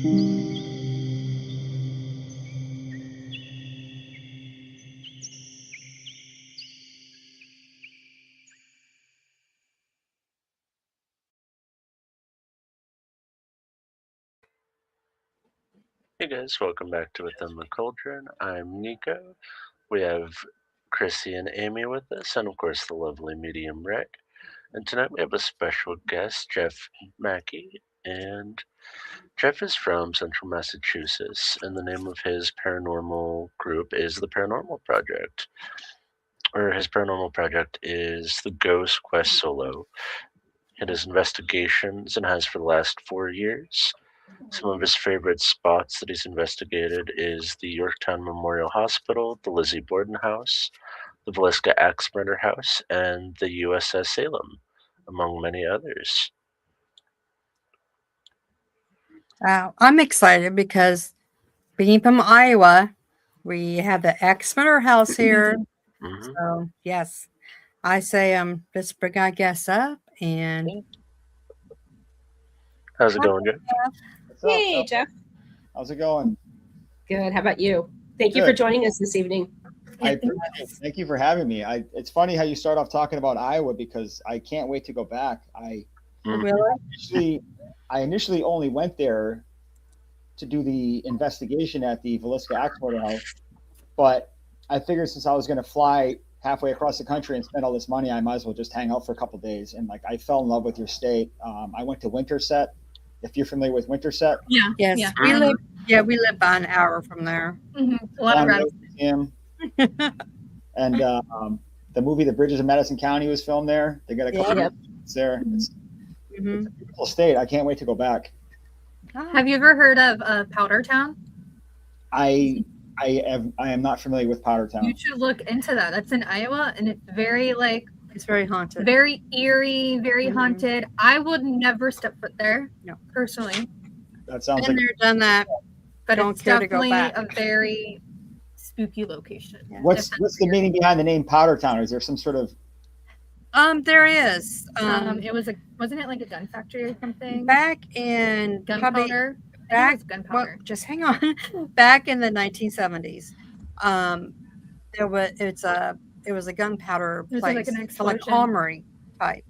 Hey guys, welcome back to Within the Cauldron. I'm Nico. We have Chrissy and Amy with us, and of course the lovely Medium Red. And tonight we have a special guest, Jeff Maki. And Jeff is from Central Massachusetts, and the name of his paranormal group is the Paranormal Project. Or his paranormal project is the Ghost Quest Solo. It is investigations and has for the last 4 years. Some of his favorite spots that he's investigated is the Yorktown Memorial Hospital, the Lizzie Borden House, the Villisca Ax Murder House, and the USS Salem, among many others. I'm excited because being from Iowa, we have the Ax Murder House here. Mm-hmm. So, yes, I say let's bring our guests up. And how's it going, Jeff? Hey, Jeff. How's it going? Good. How about you? Thank you for joining us this evening. I appreciate it. Thank you for having me. It's funny how you start off talking about Iowa because I can't wait to go back. I initially only went there to do the investigation at the Villisca Ax Murder House, but I figured since I was going to fly halfway across the country and spend all this money, I might as well just hang out for a couple of days. And I fell in love with your state. I went to Winterset. If you're familiar with Winterset, yes, Yeah. we live about an hour from there. Mm-hmm. A lot of routes. And the movie The Bridges of Madison County was filmed there. They got a couple of there. It's a beautiful state. I can't wait to go back. Have you ever heard of Powdertown? I am not familiar with Powdertown. You should look into that. That's in Iowa, and it's very it's very haunted, very eerie, very haunted. I would never step foot there, personally. That sounds been there, done that, but don't it's care to go definitely back. a very spooky location. Yeah. What's the meaning behind the name Powdertown? Is there some sort of there is. It was wasn't it like a gun factory or something? Back in Gunpowder. Well, just hang on. Back in the 1970s, it was a gunpowder place, like an explosion. like armory type,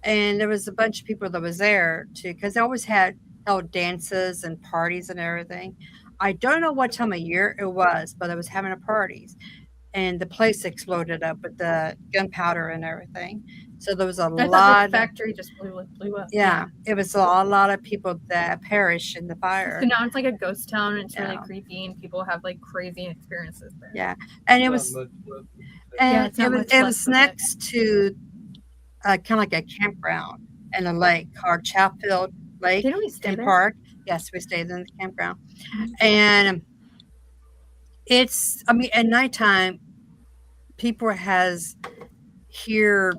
and there was a bunch of people that was there too, because they always held dances and parties and everything. I don't know what time of year it was, but I was having a parties, and the place exploded up with the gunpowder and everything. So there was a lot. The factory just blew up. Yeah, it was a lot of people that perished in the fire. So now it's like a ghost town, and it's really creepy, and people have like crazy experiences there. Yeah, and it was, it was next to kind of like a campground and a lake called Chatfield Lake and Park. Yes, we stayed in the campground, and at nighttime, people hear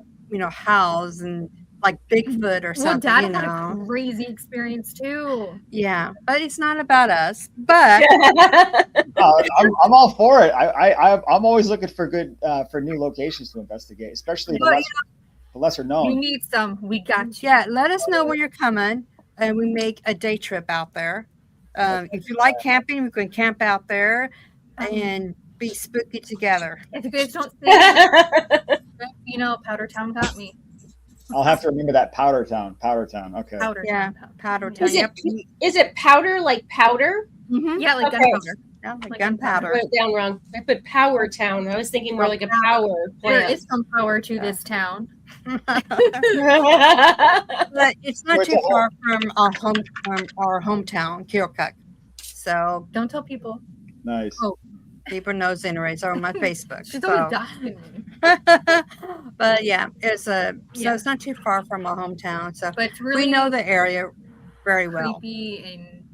howls and like Bigfoot or something. Dad had a crazy experience too. Yeah, but it's not about us. But I'm all for it. I'm always looking for for new locations to investigate, especially the lesser known. You need some. We got you. Yeah, let us know when you're coming, and we make a day trip out there. If you like camping, we can camp out there and be spooky together. If you guys don't see Powdertown got me. I'll have to remember that Powdertown. Okay. Powdertown. Is it powder like powder? Mm-hmm. Yeah, like gunpowder. Yeah, like gunpowder. I wrote it down wrong. I put Power Town. I was thinking more like a power plant. There is some power to this town. But it's not too far from our hometown, Keokuk. So don't tell people. Nice. Oh, people knows anyways on my Facebook. She's always doxing me. But yeah, it's it's not too far from our hometown. So but it's really we know the area very well. Creepy and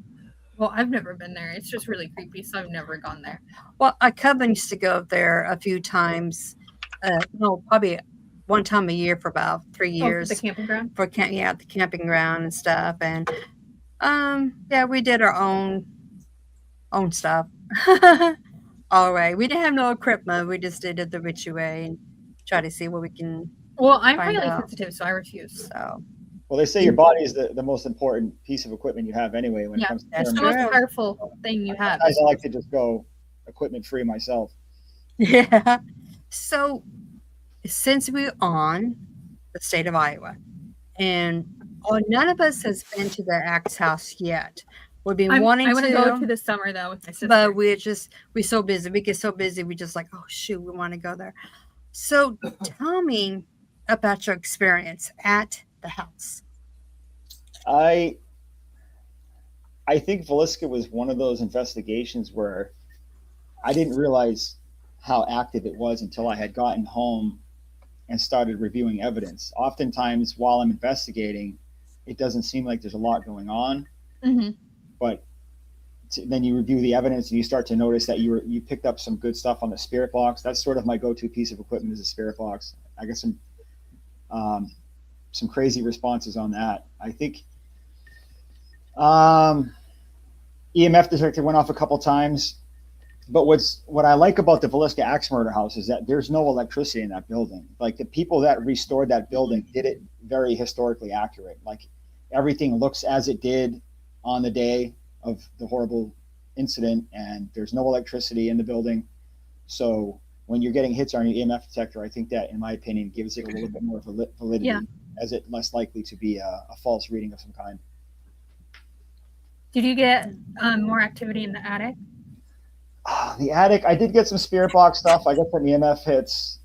I've never been there. It's just really creepy, so I've never gone there. Well, a cousin used to go there a few times. Probably one time a year for about 3 years. The camping ground? The camping ground and stuff. And we did our own stuff. All right. We didn't have no equipment. We just did it the rich way and try to see what we can. Well, I'm highly sensitive, so I refuse. So Well, they say your body is the most important piece of equipment you have anyway when it comes to that's It's the paranormal. most powerful thing you have. Sometimes I like to just go equipment free myself. Yeah. So since we're on the state of Iowa, and none of us has been to the Axe House yet. We've been wanting I want to go to this summer though with my sister. but we're so busy. We get so busy. We just like, oh shoot, we want to go there. So tell me about your experience at the house. I think Villisca was one of those investigations where I didn't realize how active it was until I had gotten home and started reviewing evidence. Oftentimes while I'm investigating, it doesn't seem like there's a lot going on, but then you review the evidence and you start to notice that you picked up some good stuff on the spirit box. That's sort of my go-to piece of equipment is a spirit box. I got some crazy responses on that. I think EMF detector went off a couple times, but what I like about the Villisca Ax Murder House is that there's no electricity in that building. Like the people that restored that building did it very historically accurate. Like everything looks as it did on the day of the horrible incident, and there's no electricity in the building. So when you're getting hits on your EMF detector, I think that, in my opinion, gives it a little bit more validity, as it less likely to be a false reading of some kind. Did you get more activity in the attic? The attic, I did get some spirit box stuff. I got some EMF hits.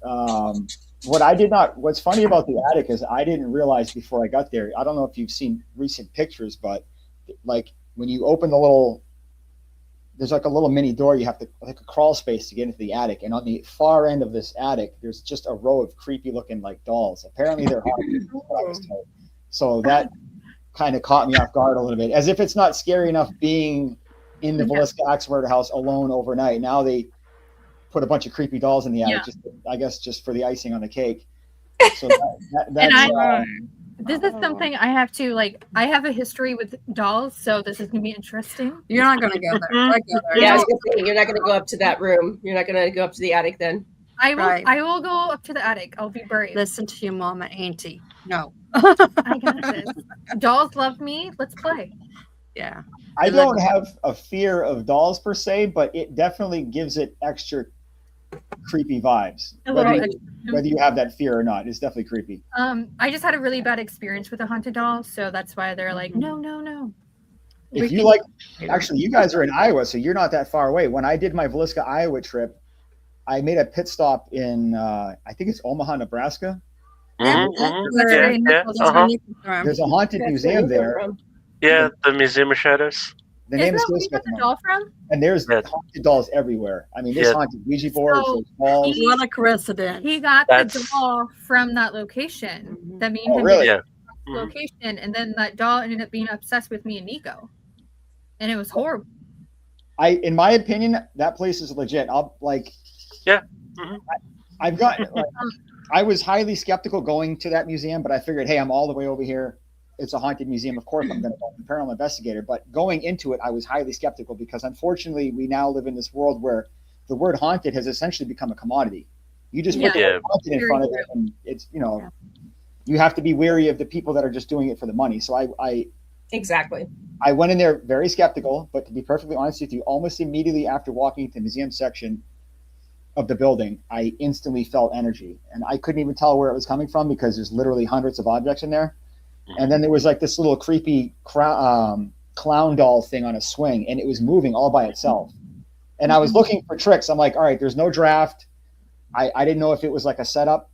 What's funny about the attic is I didn't realize before I got there, I don't know if you've seen recent pictures, but like when you open there's like a little mini door, you have to like a crawl space to get into the attic. And on the far end of this attic, there's just a row of creepy looking like dolls. Apparently they're haunted. So that kind of caught me off guard a little bit, as if it's not scary enough being in the Villisca Ax Murder House alone overnight. Now they put a bunch of creepy dolls in the attic, just for the icing on the cake. So that's this is something I have to I have a history with dolls, so this is gonna be interesting. You're not gonna go there. Yeah, I was gonna say, you're not gonna go up to that room. You're not gonna go up to the attic then. I will go up to the attic. I'll be brave. Listen to your mama, auntie. No. I got this. Dolls love me. Let's play. Yeah. I don't have a fear of dolls per se, but it definitely gives it extra creepy vibes. Whether you have that fear or not, it's definitely creepy. I just had a really bad experience with a haunted doll, so that's why they're like, no. If you actually, you guys are in Iowa, so you're not that far away. When I did my Villisca, Iowa trip, I made a pit stop in, I think it's Omaha, Nebraska. Mm-hmm. There's a haunted museum there. Yeah, the Museum of Shadows. The name is where you got the doll from? And there's haunted dolls everywhere. I mean, there's haunted Ouija boards, there's balls. What a coincidence. He got the doll from that location. That means location, and then that doll ended up being obsessed with me and Nico, and it was horrible. In my opinion, that place is legit. I've got. I was highly skeptical going to that museum, but I figured, hey, I'm all the way over here. It's a haunted museum. Of course, I'm going to go. I'm a paranormal investigator. But going into it, I was highly skeptical because, unfortunately, we now live in this world where the word haunted has essentially become a commodity. You just put the word haunted in front of it, and it's, you have to be wary of the people that are just doing it for the money. So I went in there very skeptical, but to be perfectly honest with you, almost immediately after walking into the museum section of the building, I instantly felt energy, and I couldn't even tell where it was coming from because there's literally hundreds of objects in there. And then there was like this little creepy clown doll thing on a swing, and it was moving all by itself. And I was looking for tricks. I'm like, all right, there's no draft. I didn't know if it was like a setup,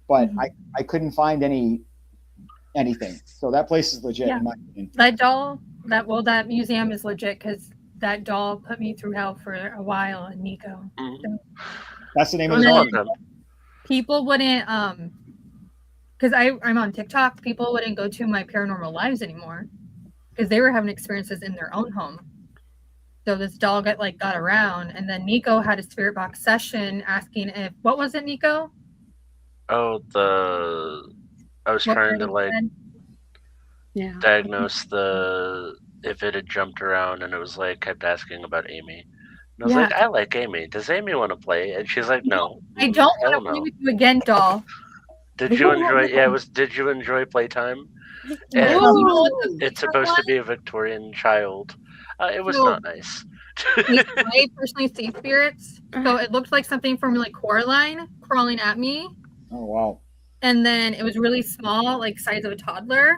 but I couldn't find anything. So that place is legit in my opinion. That doll, that museum is legit because that doll put me through hell for a while, and Nico. So, that's the name of the doll. People wouldn't because I'm on TikTok, people wouldn't go to my paranormal lives anymore because they were having experiences in their own home. So this doll got around, and then Nico had a spirit box session asking what was it, Nico? Oh, I was trying to diagnose if it had jumped around, and it was kept asking about Amy. And I was like, I like Amy. Does Amy want to play? And she's like, no. I don't want to play with you again, doll. Did you enjoy? Did you enjoy playtime? And You know what the it's secret supposed to was? be a Victorian child. It was So- not nice. I personally see spirits. So it looked like something from like Coraline crawling at me. Oh wow. And then it was really small, like size of a toddler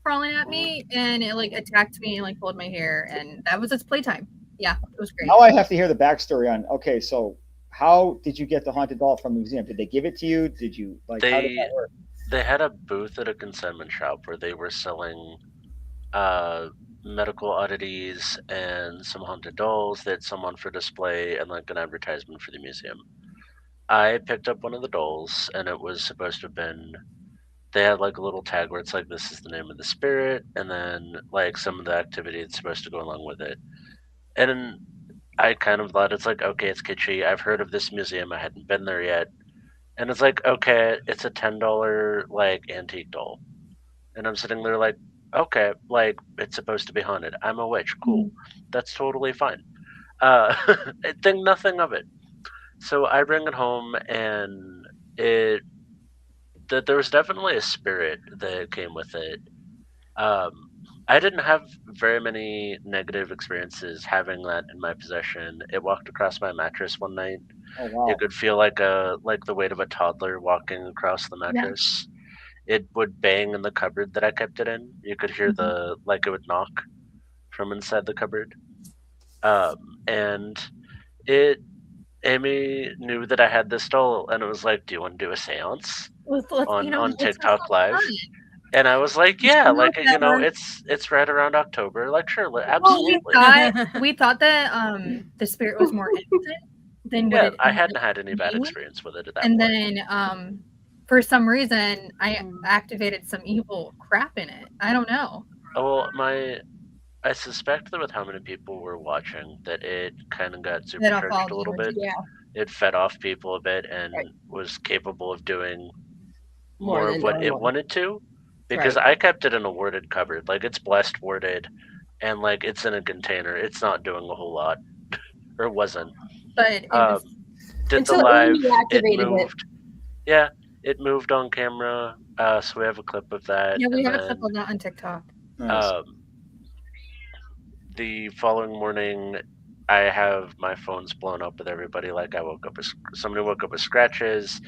crawling at me, and it like attacked me and like pulled my hair, and that was its playtime. Yeah, it was great. Now I have to hear the backstory on. Okay, so how did you get the haunted doll from the museum? Did they give it to you? Did you like? How did that work? They had a booth at a consignment shop where they were selling medical oddities and some haunted dolls. They had some on for display and like an advertisement for the museum. I picked up one of the dolls, and it was supposed to have been. They had like a little tag where it's like, this is the name of the spirit, and then like some of the activity that's supposed to go along with it. And I kind of thought, it's like, okay, it's kitschy. I've heard of this museum. I hadn't been there yet. And it's like, okay, it's a $10 like antique doll. And I'm sitting there like, okay, like it's supposed to be haunted. I'm a witch. Cool. That's totally fine. I think nothing of it. So I bring it home, and there was definitely a spirit that came with it. I didn't have very many negative experiences having that in my possession. It walked across my mattress one night. Oh wow. You could feel like the weight of a toddler walking across the mattress. It would bang in the cupboard that I kept it in. You could hear it would knock from inside the cupboard. And Amy knew that I had this doll, and it was like, do you want to do a seance on TikTok Live? And I was like, yeah, like, you know, it's right around October. Like, sure, absolutely. We thought that the spirit was more innocent than what it I hadn't had any bad experience with it at that and point. then for some reason I activated some evil crap in it. I don't know. Well, I suspect that with how many people were watching, that it kind of got supercharged a little bit. Yeah. It fed off people a bit and was capable of doing more of what it normal. wanted to. Because I kept it in a warded cupboard. Like, it's blessed warded, and like it's in a container. It's not doing a whole lot. Or wasn't. But it was, did the Until live, Amy activated it moved. Yeah, it moved on camera. So we have a clip of that. yeah, we and have a then, clip of that on TikTok. Nice. The following morning, I have my phones blown up with everybody. Like, somebody woke up with scratches,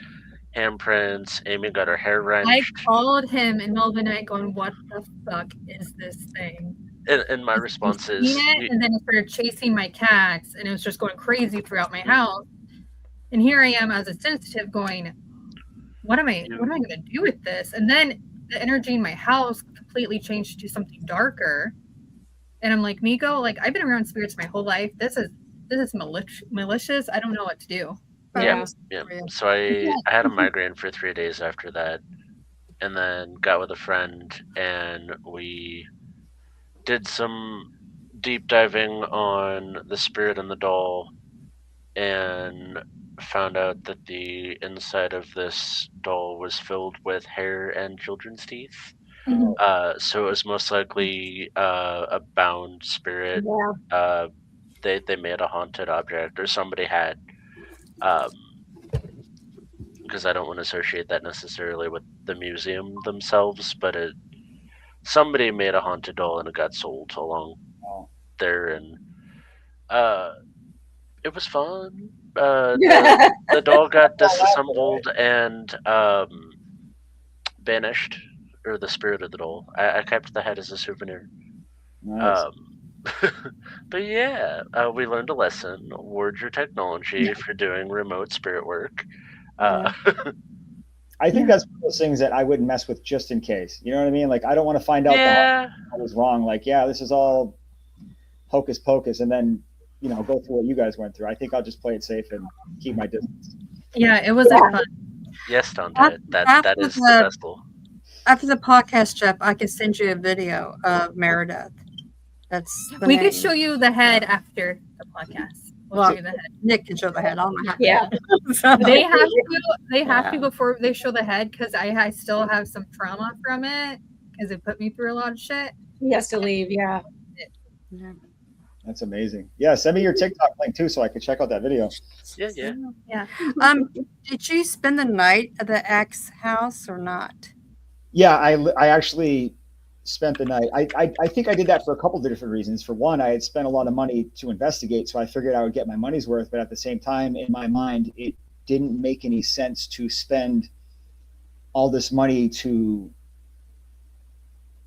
handprints. Amy got her hair wrenched. I called him in the middle of the night going, what the fuck is this thing? And my response is, and then it started chasing my cats, and it was just going crazy throughout my house. And here I am as a sensitive going, what am I going to do with this? And then the energy in my house completely changed to something darker. And I'm like, Miko, like, I've been around spirits my whole life. This is malicious. I don't know what to do. Yeah. So I had a migraine for 3 days after that, and then got with a friend, and we did some deep diving on the spirit and the doll, and found out that the inside of this doll was filled with hair and children's teeth. So it was most likely a bound spirit. Yeah. They made a haunted object, or somebody had. Because I don't want to associate that necessarily with the museum themselves, but somebody made a haunted doll and it got sold along there, and it was fun. The doll got disassembled and banished, or the spirit of the doll. I kept the head as a souvenir. Nice. But yeah, we learned a lesson. Ward your technology if you're doing remote spirit work. I think that's one of those things that I wouldn't mess with just in case. You know what I mean? Like, I don't want to find out that I was wrong. Like, this is all hocus pocus, and then go through what you guys went through. I think I'll just play it safe and keep my distance. Yeah, it was fun. Yes, Dante. That is the best tool. After the podcast, Jeff, I can send you a video of Meredith. That's we could show you the head after the podcast. We'll show you the head. Nick can show the head. I don't know how. Yeah. So, They have to before they show the head, because I still have some trauma from it, because it put me through a lot of shit. He has to leave. Yeah. That's amazing. Yeah, send me your TikTok link too, so I can check out that video. Yeah. Did you spend the night at the Axe house or not? Yeah, I actually spent the night. I think I did that for a couple of different reasons. For one, I had spent a lot of money to investigate, so I figured I would get my money's worth. But at the same time, in my mind, it didn't make any sense to spend all this money to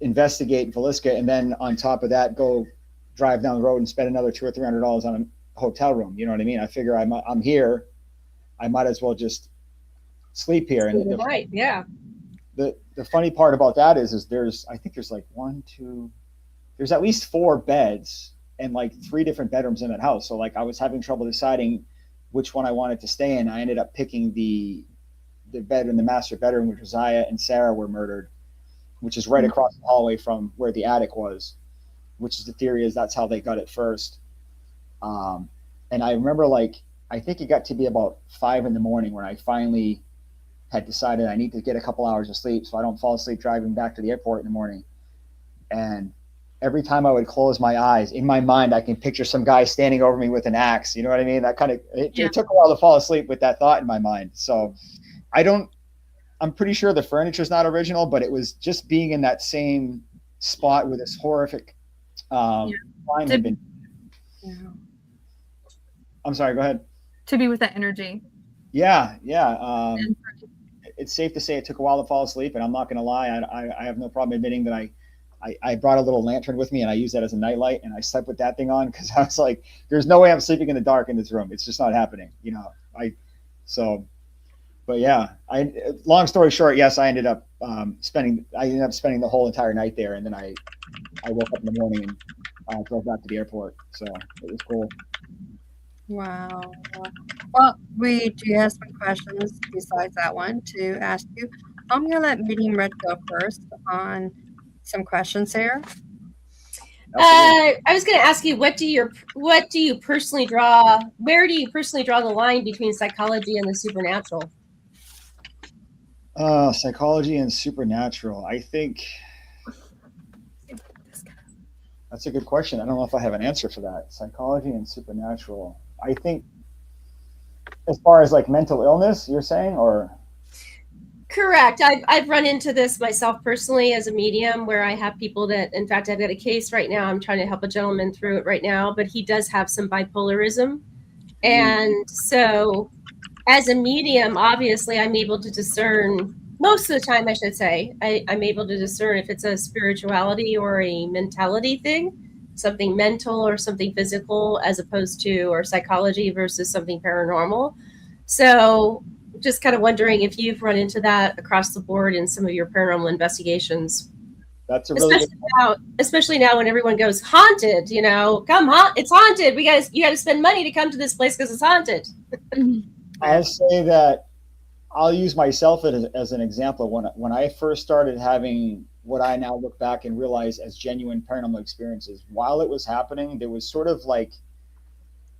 investigate Villisca, and then on top of that, go drive down the road and spend another $200 or $300 on a hotel room. You know what I mean? I figure I'm here, I might as well just sleep here. And Right, yeah. The funny part about that is there's like there's at least 4 beds and like 3 different bedrooms in that house. So like I was having trouble deciding which one I wanted to stay in. I ended up picking the bed in the master bedroom, which Josiah and Sarah were murdered, which is right across the hallway from where the attic was, which is the theory is that's how they got it first. And I remember like, I think it got to be about 5 a.m. when I finally had decided I need to get a couple hours of sleep so I don't fall asleep driving back to the airport in the morning. And every time I would close my eyes, in my mind, I can picture some guy standing over me with an axe. You know what I mean? That kind of, it took a while to fall asleep with that thought in my mind. So I'm pretty sure the furniture is not original, but it was just being in that same spot where this horrific crime had been. Yeah. I'm sorry, go ahead. To be with that energy. Yeah. It's safe to say it took a while to fall asleep, and I'm not going to lie. I have no problem admitting that I brought a little lantern with me, and I used that as a nightlight, and I slept with that thing on because I was like, there's no way I'm sleeping in the dark in this room. It's just not happening. You know, but yeah, long story short, yes, I ended up spending the whole entire night there. And then I woke up in the morning and drove back to the airport. So it was cool. Wow. Well, we do have some questions besides that one to ask you. I'm going to let Medium Red go first on some questions here. I was going to ask you, where do you personally draw the line between psychology and the supernatural? Psychology and supernatural. I think that's a good question. I don't know if I have an answer for that. Psychology and supernatural. I think as far as like mental illness, you're saying, or? Correct. I've run into this myself personally as a medium where I have people that, in fact, I've got a case right now. I'm trying to help a gentleman through it right now, but he does have some bipolarism. And so as a medium, obviously, I'm able to discern, most of the time, I should say, I'm able to discern if it's a spirituality or a mentality thing, something mental or something physical, as opposed to, or psychology versus something paranormal. So just kind of wondering if you've run into that across the board in some of your paranormal investigations. That's a really especially now when everyone goes haunted, you know, it's haunted. You got to spend money to come to this place because it's haunted. I'll say that I'll use myself as an example. When I first started having what I now look back and realize as genuine paranormal experiences, while it was happening, there was sort of like,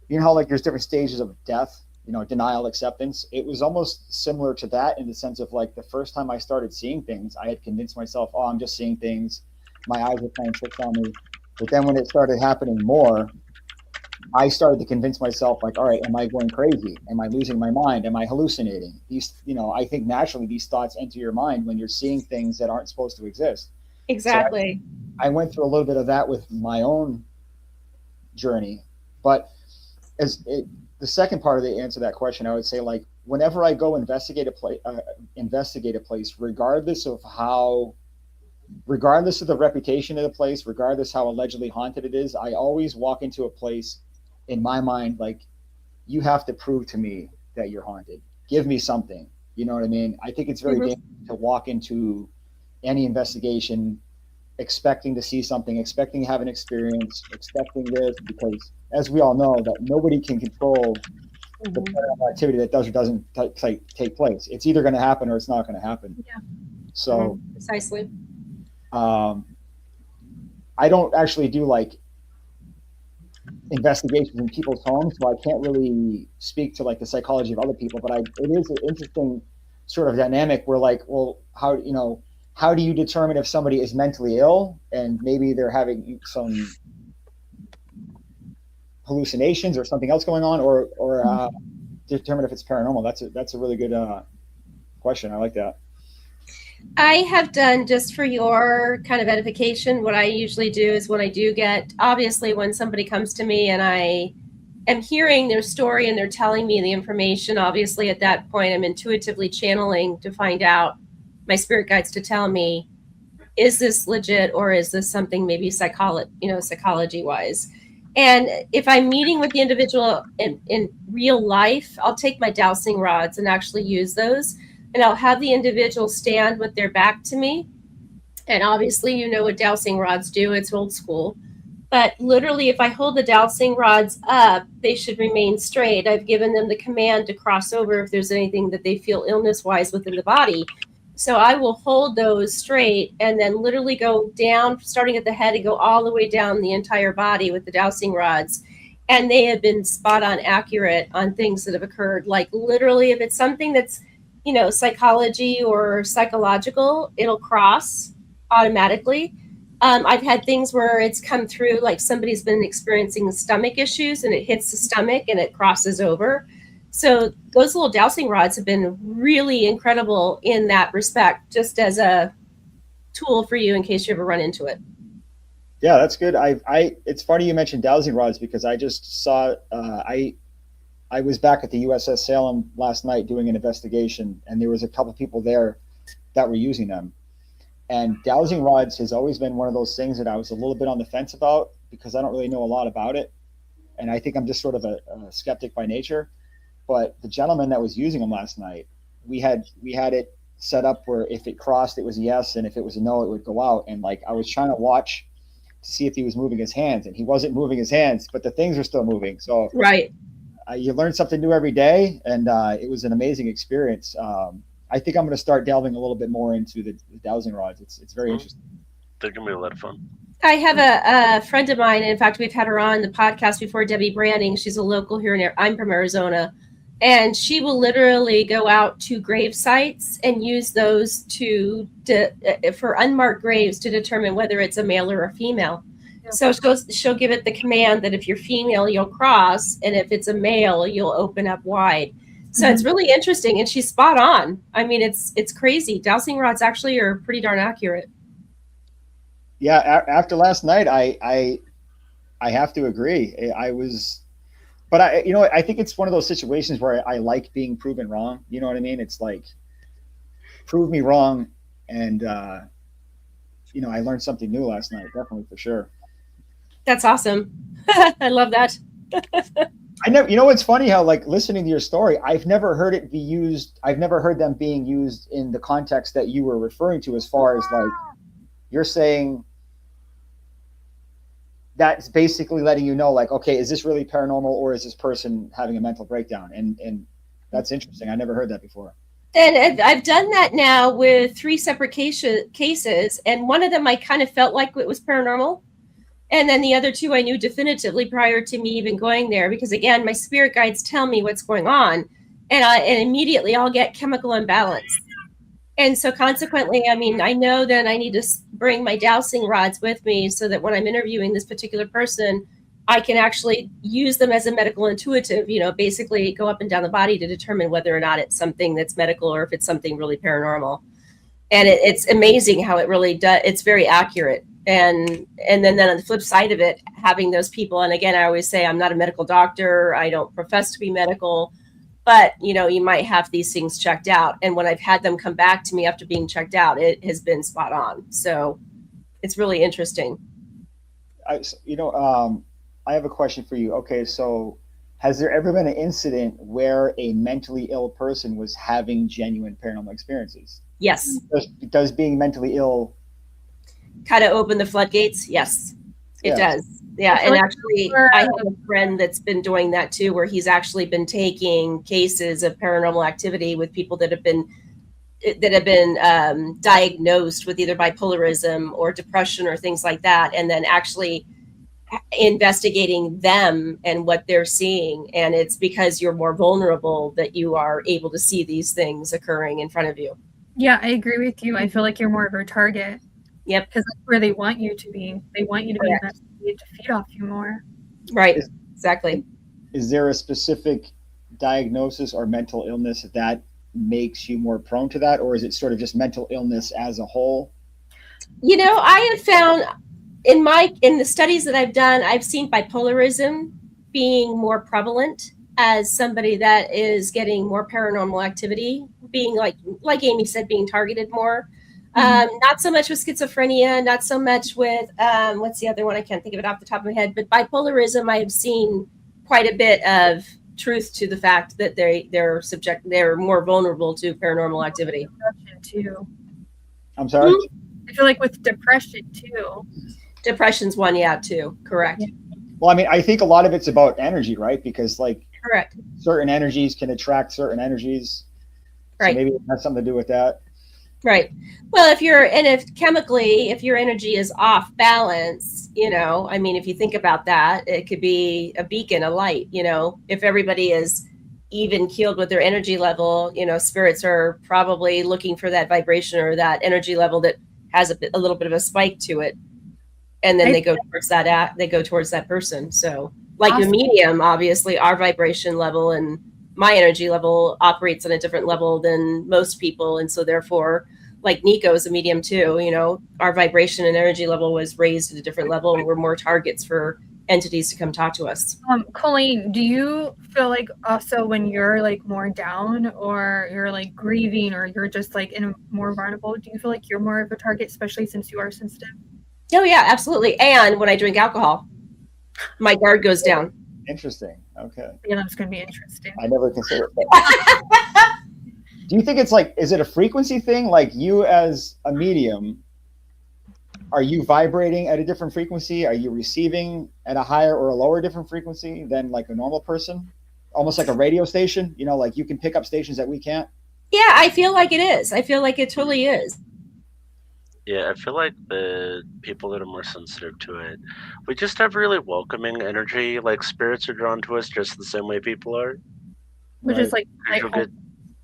you know how like there's different stages of death, you know, denial, acceptance. It was almost similar to that in the sense of like the first time I started seeing things, I had convinced myself, oh, I'm just seeing things. My eyes were playing tricks on me. But then when it started happening more, I started to convince myself, like, all right, am I going crazy? Am I losing my mind? Am I hallucinating? These, you know, I think naturally these thoughts enter your mind when you're seeing things that aren't supposed to exist. Exactly. So I went through a little bit of that with my own journey. But the second part of the answer to that question, I would say, like, whenever I go investigate a place, regardless of the reputation of the place, regardless how allegedly haunted it is, I always walk into a place in my mind, like, you have to prove to me that you're haunted. Give me something. You know what I mean? I think it's very dangerous to walk into any investigation expecting to see something, expecting to have an experience, expecting this, because as we all know, that nobody can control the paranormal activity that does or doesn't take place. It's either going to happen or it's not going to happen. Yeah. So precisely. I don't actually do like investigations in people's homes, so I can't really speak to like the psychology of other people, but it is an interesting sort of dynamic where, like, well, how do you determine if somebody is mentally ill and maybe they're having some hallucinations or something else going on, or determine if it's paranormal? That's a really good question. I like that. I have done, just for your kind of edification, what I usually do is when I do get, obviously when somebody comes to me and I am hearing their story and they're telling me the information, obviously at that point I'm intuitively channeling to find out, my spirit guides to tell me, is this legit or is this something maybe psychology wise? And if I'm meeting with the individual in real life, I'll take my dowsing rods and actually use those. And I'll have the individual stand with their back to me. And obviously, you know what dowsing rods do, it's old school. But literally, if I hold the dowsing rods up, they should remain straight. I've given them the command to cross over if there's anything that they feel illness wise within the body. So I will hold those straight and then literally go down, starting at the head and go all the way down the entire body with the dowsing rods. And they have been spot on accurate on things that have occurred. Like literally, if it's something that's, psychology or psychological, it'll cross automatically. I've had things where it's come through, like somebody's been experiencing stomach issues and it hits the stomach and it crosses over. So those little dowsing rods have been really incredible in that respect, just as a tool for you in case you ever run into it. Yeah, that's good. It's funny you mentioned dowsing rods because I just saw, I was back at the USS Salem last night doing an investigation, and there was a couple people there that were using them. And dowsing rods has always been one of those things that I was a little bit on the fence about because I don't really know a lot about it. And I think I'm just sort of a skeptic by nature. But the gentleman that was using them last night, we had it set up where if it crossed, it was a yes, and if it was a no, it would go out. And like I was trying to watch to see if he was moving his hands, and he wasn't moving his hands, but the things are still moving. So right. You learn something new every day, and it was an amazing experience. I think I'm going to start delving a little bit more into the dowsing rods. It's very interesting. They're going to be a lot of fun. I have a friend of mine, and in fact, we've had her on the podcast before, Debbie Branding. She's a local here I'm from Arizona, and she will literally go out to grave sites and use those for unmarked graves to determine whether it's a male or a female. So she'll give it the command that if you're female, you'll cross, and if it's a male, you'll open up wide. So It's really interesting, and she's spot on. I mean, it's crazy. Dowsing rods actually are pretty darn accurate. Yeah, after last night, I have to agree. But I think it's one of those situations where I like being proven wrong. You know what I mean? It's like, prove me wrong, and I learned something new last night, definitely for sure. That's awesome. I love that. It's funny how, like, listening to your story, I've never heard it be used. I've never heard them being used in the context that you were referring to, as far as like, you're saying that's basically letting you know, like, okay, is this really paranormal or is this person having a mental breakdown? And that's interesting. I never heard that before. And I've done that now with 3 separate cases. And one of them I kind of felt like it was paranormal. And then the other 2 I knew definitively prior to me even going there, because again, my spirit guides tell me what's going on, and immediately I'll get chemical imbalance. And so consequently, I mean, I know that I need to bring my dowsing rods with me so that when I'm interviewing this particular person, I can actually use them as a medical intuitive, basically go up and down the body to determine whether or not it's something that's medical or if it's something really paranormal. And it's amazing how it really does. It's very accurate. And then on the flip side of it, having those people, and again, I always say I'm not a medical doctor. I don't profess to be medical, but you might have these things checked out. And when I've had them come back to me after being checked out, it has been spot on. So it's really interesting. I have a question for you. Okay, so has there ever been an incident where a mentally ill person was having genuine paranormal experiences? Yes. Does being mentally ill kind of open the floodgates? Yes, it does. Yeah, and actually, I have a friend that's been doing that too, where he's actually been taking cases of paranormal activity with people that have been diagnosed with either bipolarism or depression or things like that, and then actually investigating them and what they're seeing. And it's because you're more vulnerable that you are able to see these things occurring in front of you. Yeah, I agree with you. I feel like you're more of a target. Yep. Because that's where they want you to be. They want you to be investigated to feed off you more. Right. Exactly. Is there a specific diagnosis or mental illness that makes you more prone to that, or is it sort of just mental illness as a whole? You know, I have found in the studies that I've done, I've seen bipolarism being more prevalent as somebody that is getting more paranormal activity, being like Amy said, being targeted more. Not so much with schizophrenia, not so much with what's the other one? I can't think of it off the top of my head. But bipolarism, I have seen quite a bit of truth to the fact that they're more vulnerable to paranormal activity. Depression too. I'm sorry. I feel like with depression too. Depression's one, yeah, too. Correct. Yeah. Well, I mean, I think a lot of it's about energy, right? Because like Correct. certain energies can attract certain energies. Right. So maybe it has something to do with that. Right. Well, if your energy is off balance, you know, I mean, if you think about that, it could be a beacon, a light, you know, if everybody is even keeled with their energy level, you know, spirits are probably looking for that vibration or that energy level that has a little bit of a spike to it. And then they go towards that person. So like Awesome. the medium, obviously our vibration level and my energy level operates on a different level than most people. And so therefore, like Nico is a medium too, you know, our vibration and energy level was raised at a different level and we're more targets for entities to come talk to us. Colleen, do you feel like also when you're like more down or you're like grieving or you're just like in a more vulnerable, do you feel like you're more of a target, especially since you are sensitive? Oh yeah, absolutely. And when I drink alcohol, my guard goes down. Interesting. Okay. Yeah, that's going to be interesting. I never considered that. Do you think it's like, is it a frequency thing? Like you as a medium, are you vibrating at a different frequency? Are you receiving at a higher or a lower different frequency than like a normal person? Almost like a radio station, you know, like you can pick up stations that we can't. Yeah, I feel like it is. I feel like it totally is. Yeah, I feel like the people that are more sensitive to it, we just have really welcoming energy. Like spirits are drawn to us just the same way people are. Which is like You'll get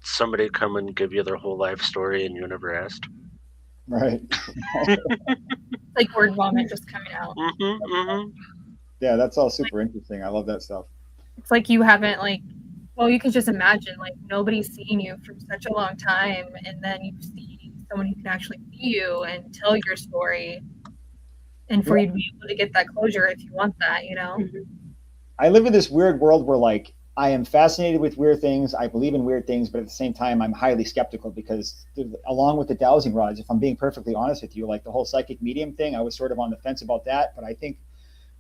somebody come and give you their whole life story and you never asked. Right. like word vomit just coming out. Yeah, that's all super interesting. I love that stuff. It's like you haven't like, well, you can just imagine like nobody's seen you for such a long time, and then you see someone who can actually see you and tell your story, and for you to be able to get that closure if you want that, you know. I live in this weird world where like I am fascinated with weird things. I believe in weird things, but at the same time, I'm highly skeptical because along with the dowsing rods, if I'm being perfectly honest with you, like the whole psychic medium thing, I was sort of on the fence about that. But I think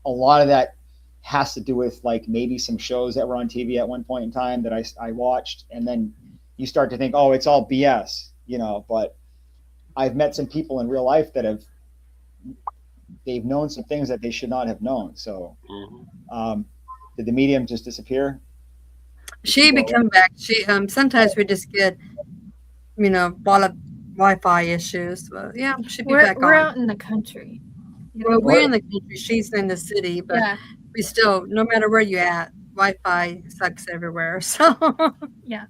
a lot of that has to do with like maybe some shows that were on TV at one point in time that I watched. And then you start to think, oh, it's all BS, you know, but I've met some people in real life that they've known some things that they should not have known. So did the medium just disappear? She would come back. She sometimes we just get, you know, a lot of Wi-Fi issues. But yeah, she'd be back we're on. out in the country. Well, we're in the country. She's in the city, but we still, no matter where you're at, Wi-Fi sucks everywhere. So yeah.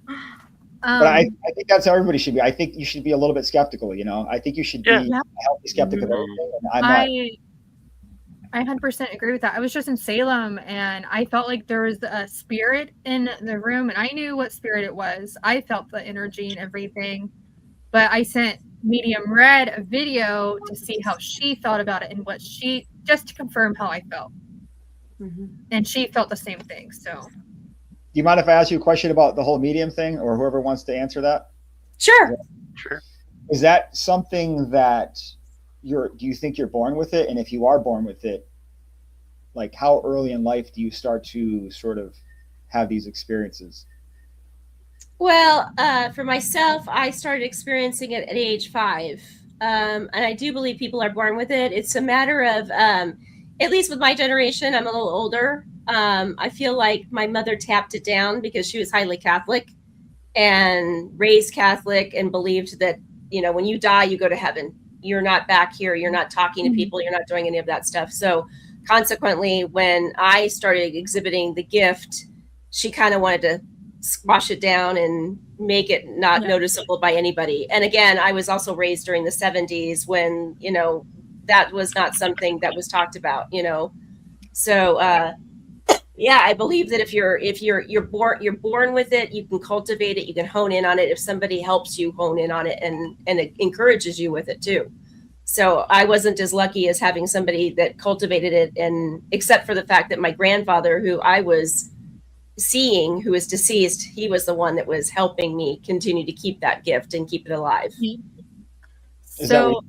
But I think that's how everybody should be. I think you should be a little bit skeptical, you know. I think you should be a healthy skeptic of everything. And I'm not. I 100% agree with that. I was just in Salem and I felt like there was a spirit in the room and I knew what spirit it was. I felt the energy and everything, but I sent Medium Red a video to see how she thought about it and just to confirm how I felt. And she felt the same thing. So do you mind if I ask you a question about the whole medium thing, or whoever wants to answer that? Sure. Is that something that do you think you're born with it? And if you are born with it, like how early in life do you start to sort of have these experiences? Well, for myself, I started experiencing it at age 5. And I do believe people are born with it. It's a matter of, at least with my generation, I'm a little older. I feel like my mother tapped it down because she was highly Catholic and raised Catholic and believed that, you know, when you die, you go to heaven. You're not back here. You're not talking to people. You're not doing any of that stuff. So consequently, when I started exhibiting the gift, she kind of wanted to squash it down and make it not noticeable by anybody. And again, I was also raised during the 70s when, you know, that was not something that was talked about, you know. So Yeah, I believe that if you're born with it, you can cultivate it, you can hone in on it. If somebody helps you hone in on it and it encourages you with it too. So I wasn't as lucky as having somebody that cultivated it, and except for the fact that my grandfather, who I was seeing, who is deceased, he was the one that was helping me continue to keep that gift and keep it alive. So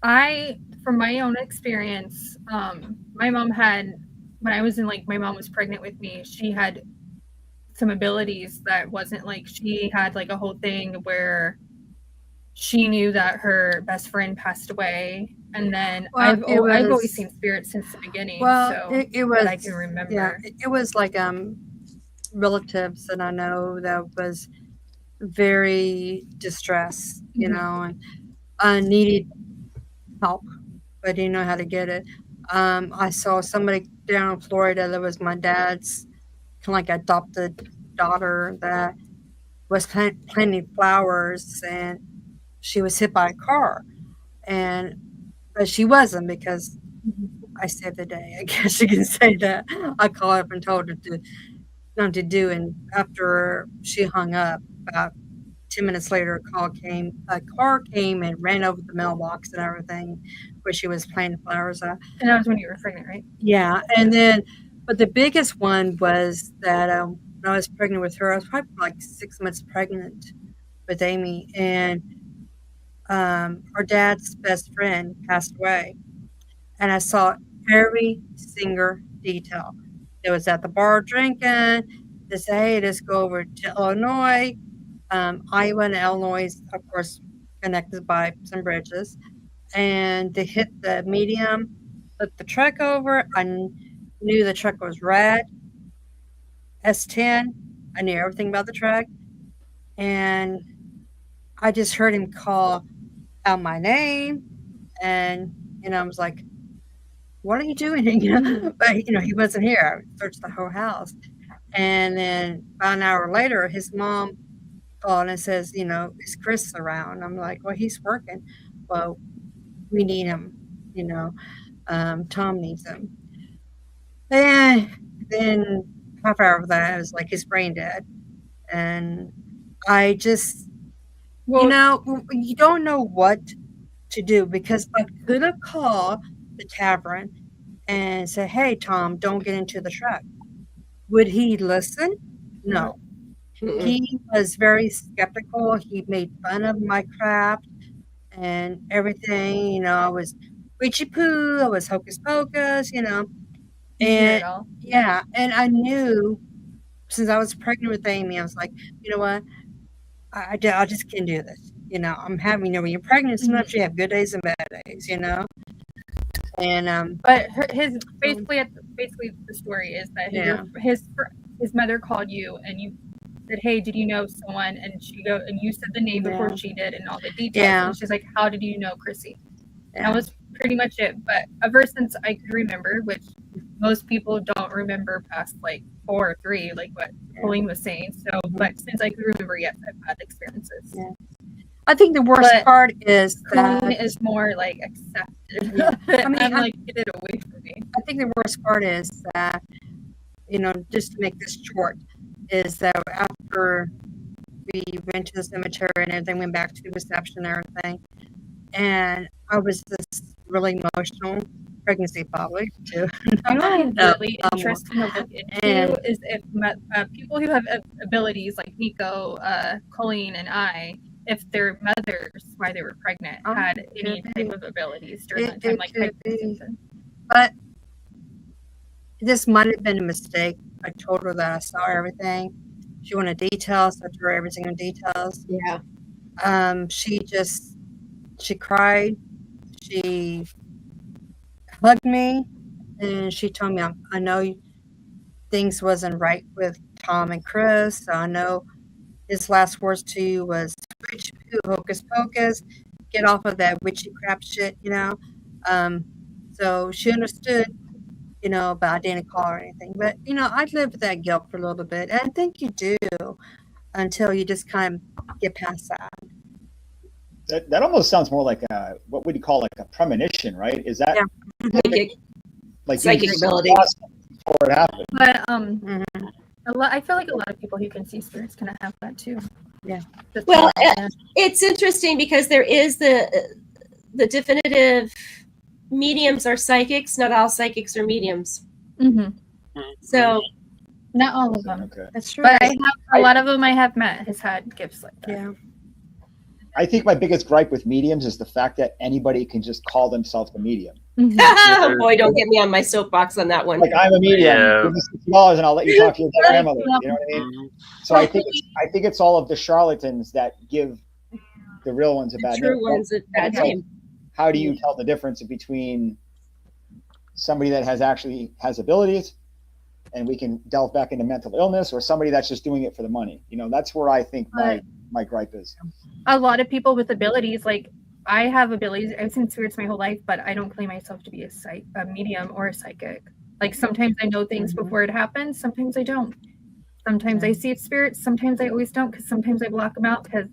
from my own experience, my mom had, when I was in, like, my mom was pregnant with me, she had some abilities that wasn't like, she had like a whole thing where she knew that her best friend passed away, and then I've always seen spirits since the beginning. Well, so it was, that I can remember. Yeah, it was like relatives that I know that was very distressed, you know, and needed help, but didn't know how to get it. I saw somebody down in Florida that was my dad's kind of like adopted daughter that was planting flowers, and she was hit by a car, but she wasn't, because I saved the day. I guess you can say that. I called up and told her not to do, and after she hung up, about 10 minutes later, a car came and ran over the mailbox and everything where she was planting flowers at. And that was when you were pregnant, right? Yeah, and then, but the biggest one was that when I was pregnant with her, I was probably like 6 months pregnant with Amy, and her dad's best friend passed away, and I saw every single detail. It was at the bar drinking. They say, hey, let's go over to Illinois. Iowa and Illinois, of course, connected by some bridges. And they hit the medium, flipped the truck over. I knew the truck was red, S10. I knew everything about the truck. And I just heard him call out my name. And, I was like, what are you doing? But, he wasn't here. I searched the whole house. And then about an hour later, his mom called and says, is Chris around? I'm like, well, he's working. Well, we need him, Tom needs him. And then half hour of that, I was like, he's brain dead. And I just, you don't know what to do, because I could have called the tavern and said, hey, Tom, don't get into the truck. Would he listen? No. He was very skeptical. He made fun of my craft and everything. I was witchy poo. I was hocus pocus, and yeah. And I knew, since I was pregnant with Amy, I was like, you know what? I just can't do this. I'm having, when you're pregnant, sometimes you have good days and bad days, And but his basically the story is that his mother called you and you said, hey, did you know someone? And you said the name before she did and all the details. Yeah. And she's like, how did you know Chrissy? Yeah. That was pretty much it. But ever since I could remember, which most people don't remember past like 4 or 3, like what Colleen was saying. So, but since I could remember, yes, I've had experiences. Yeah. I think the worst part is that Colleen is more like accepted. Yeah. I mean, I'm like, get it away from me. I think the worst part is that, just to make this short, is that after we went to the cemetery and everything, went back to the reception and everything, and I was just really emotional. Pregnancy, probably too. I'm really interested to look into is if people who have abilities like Nico, Colleen, and I, if their mothers, while they were pregnant, had any type of abilities during that time, like season. But this might have been a mistake. I told her that I saw everything. She wanted details. I told her every single details. Yeah. She cried. She hugged me, and she told me, I know things wasn't right with Tom and Chris. So I know his last words to you was witchy poo, hocus pocus, get off of that witchy crap shit, So she understood, but I didn't call her anything. But, I lived with that guilt for a little bit. And I think you do until you just kind of get past that. That almost sounds more like what would you call like a premonition, right? Is that like like psychic ability? before it happened. But Mhm. I feel like a lot of people who can see spirits kind of have that too. Yeah. Well, it's interesting because there is the definitive mediums are psychics. Not all psychics are mediums. So not all of them. Okay. That's true. But I have a lot of them I have met has had gifts like that. Yeah. I think my biggest gripe with mediums is the fact that anybody can just call themselves a medium. boy, don't get me on my soapbox on that one. Like, I'm a medium. Yeah. Give me $60 and I'll let you talk to your grandmother. You know what I mean? Mhm. So I think it's all of the charlatans that give the real ones a bad True name. ones a bad It's like, name. how do you tell the difference between somebody that has abilities and we can delve back into mental illness, or somebody that's just doing it for the money? You know, that's where I think my gripe is. A lot of people with abilities, like I have abilities. I've seen spirits my whole life, but I don't claim myself to be a medium or a psychic. Like sometimes I know things before it happens. Sometimes I don't. Sometimes I see spirits. Sometimes I always don't, because sometimes I block them out because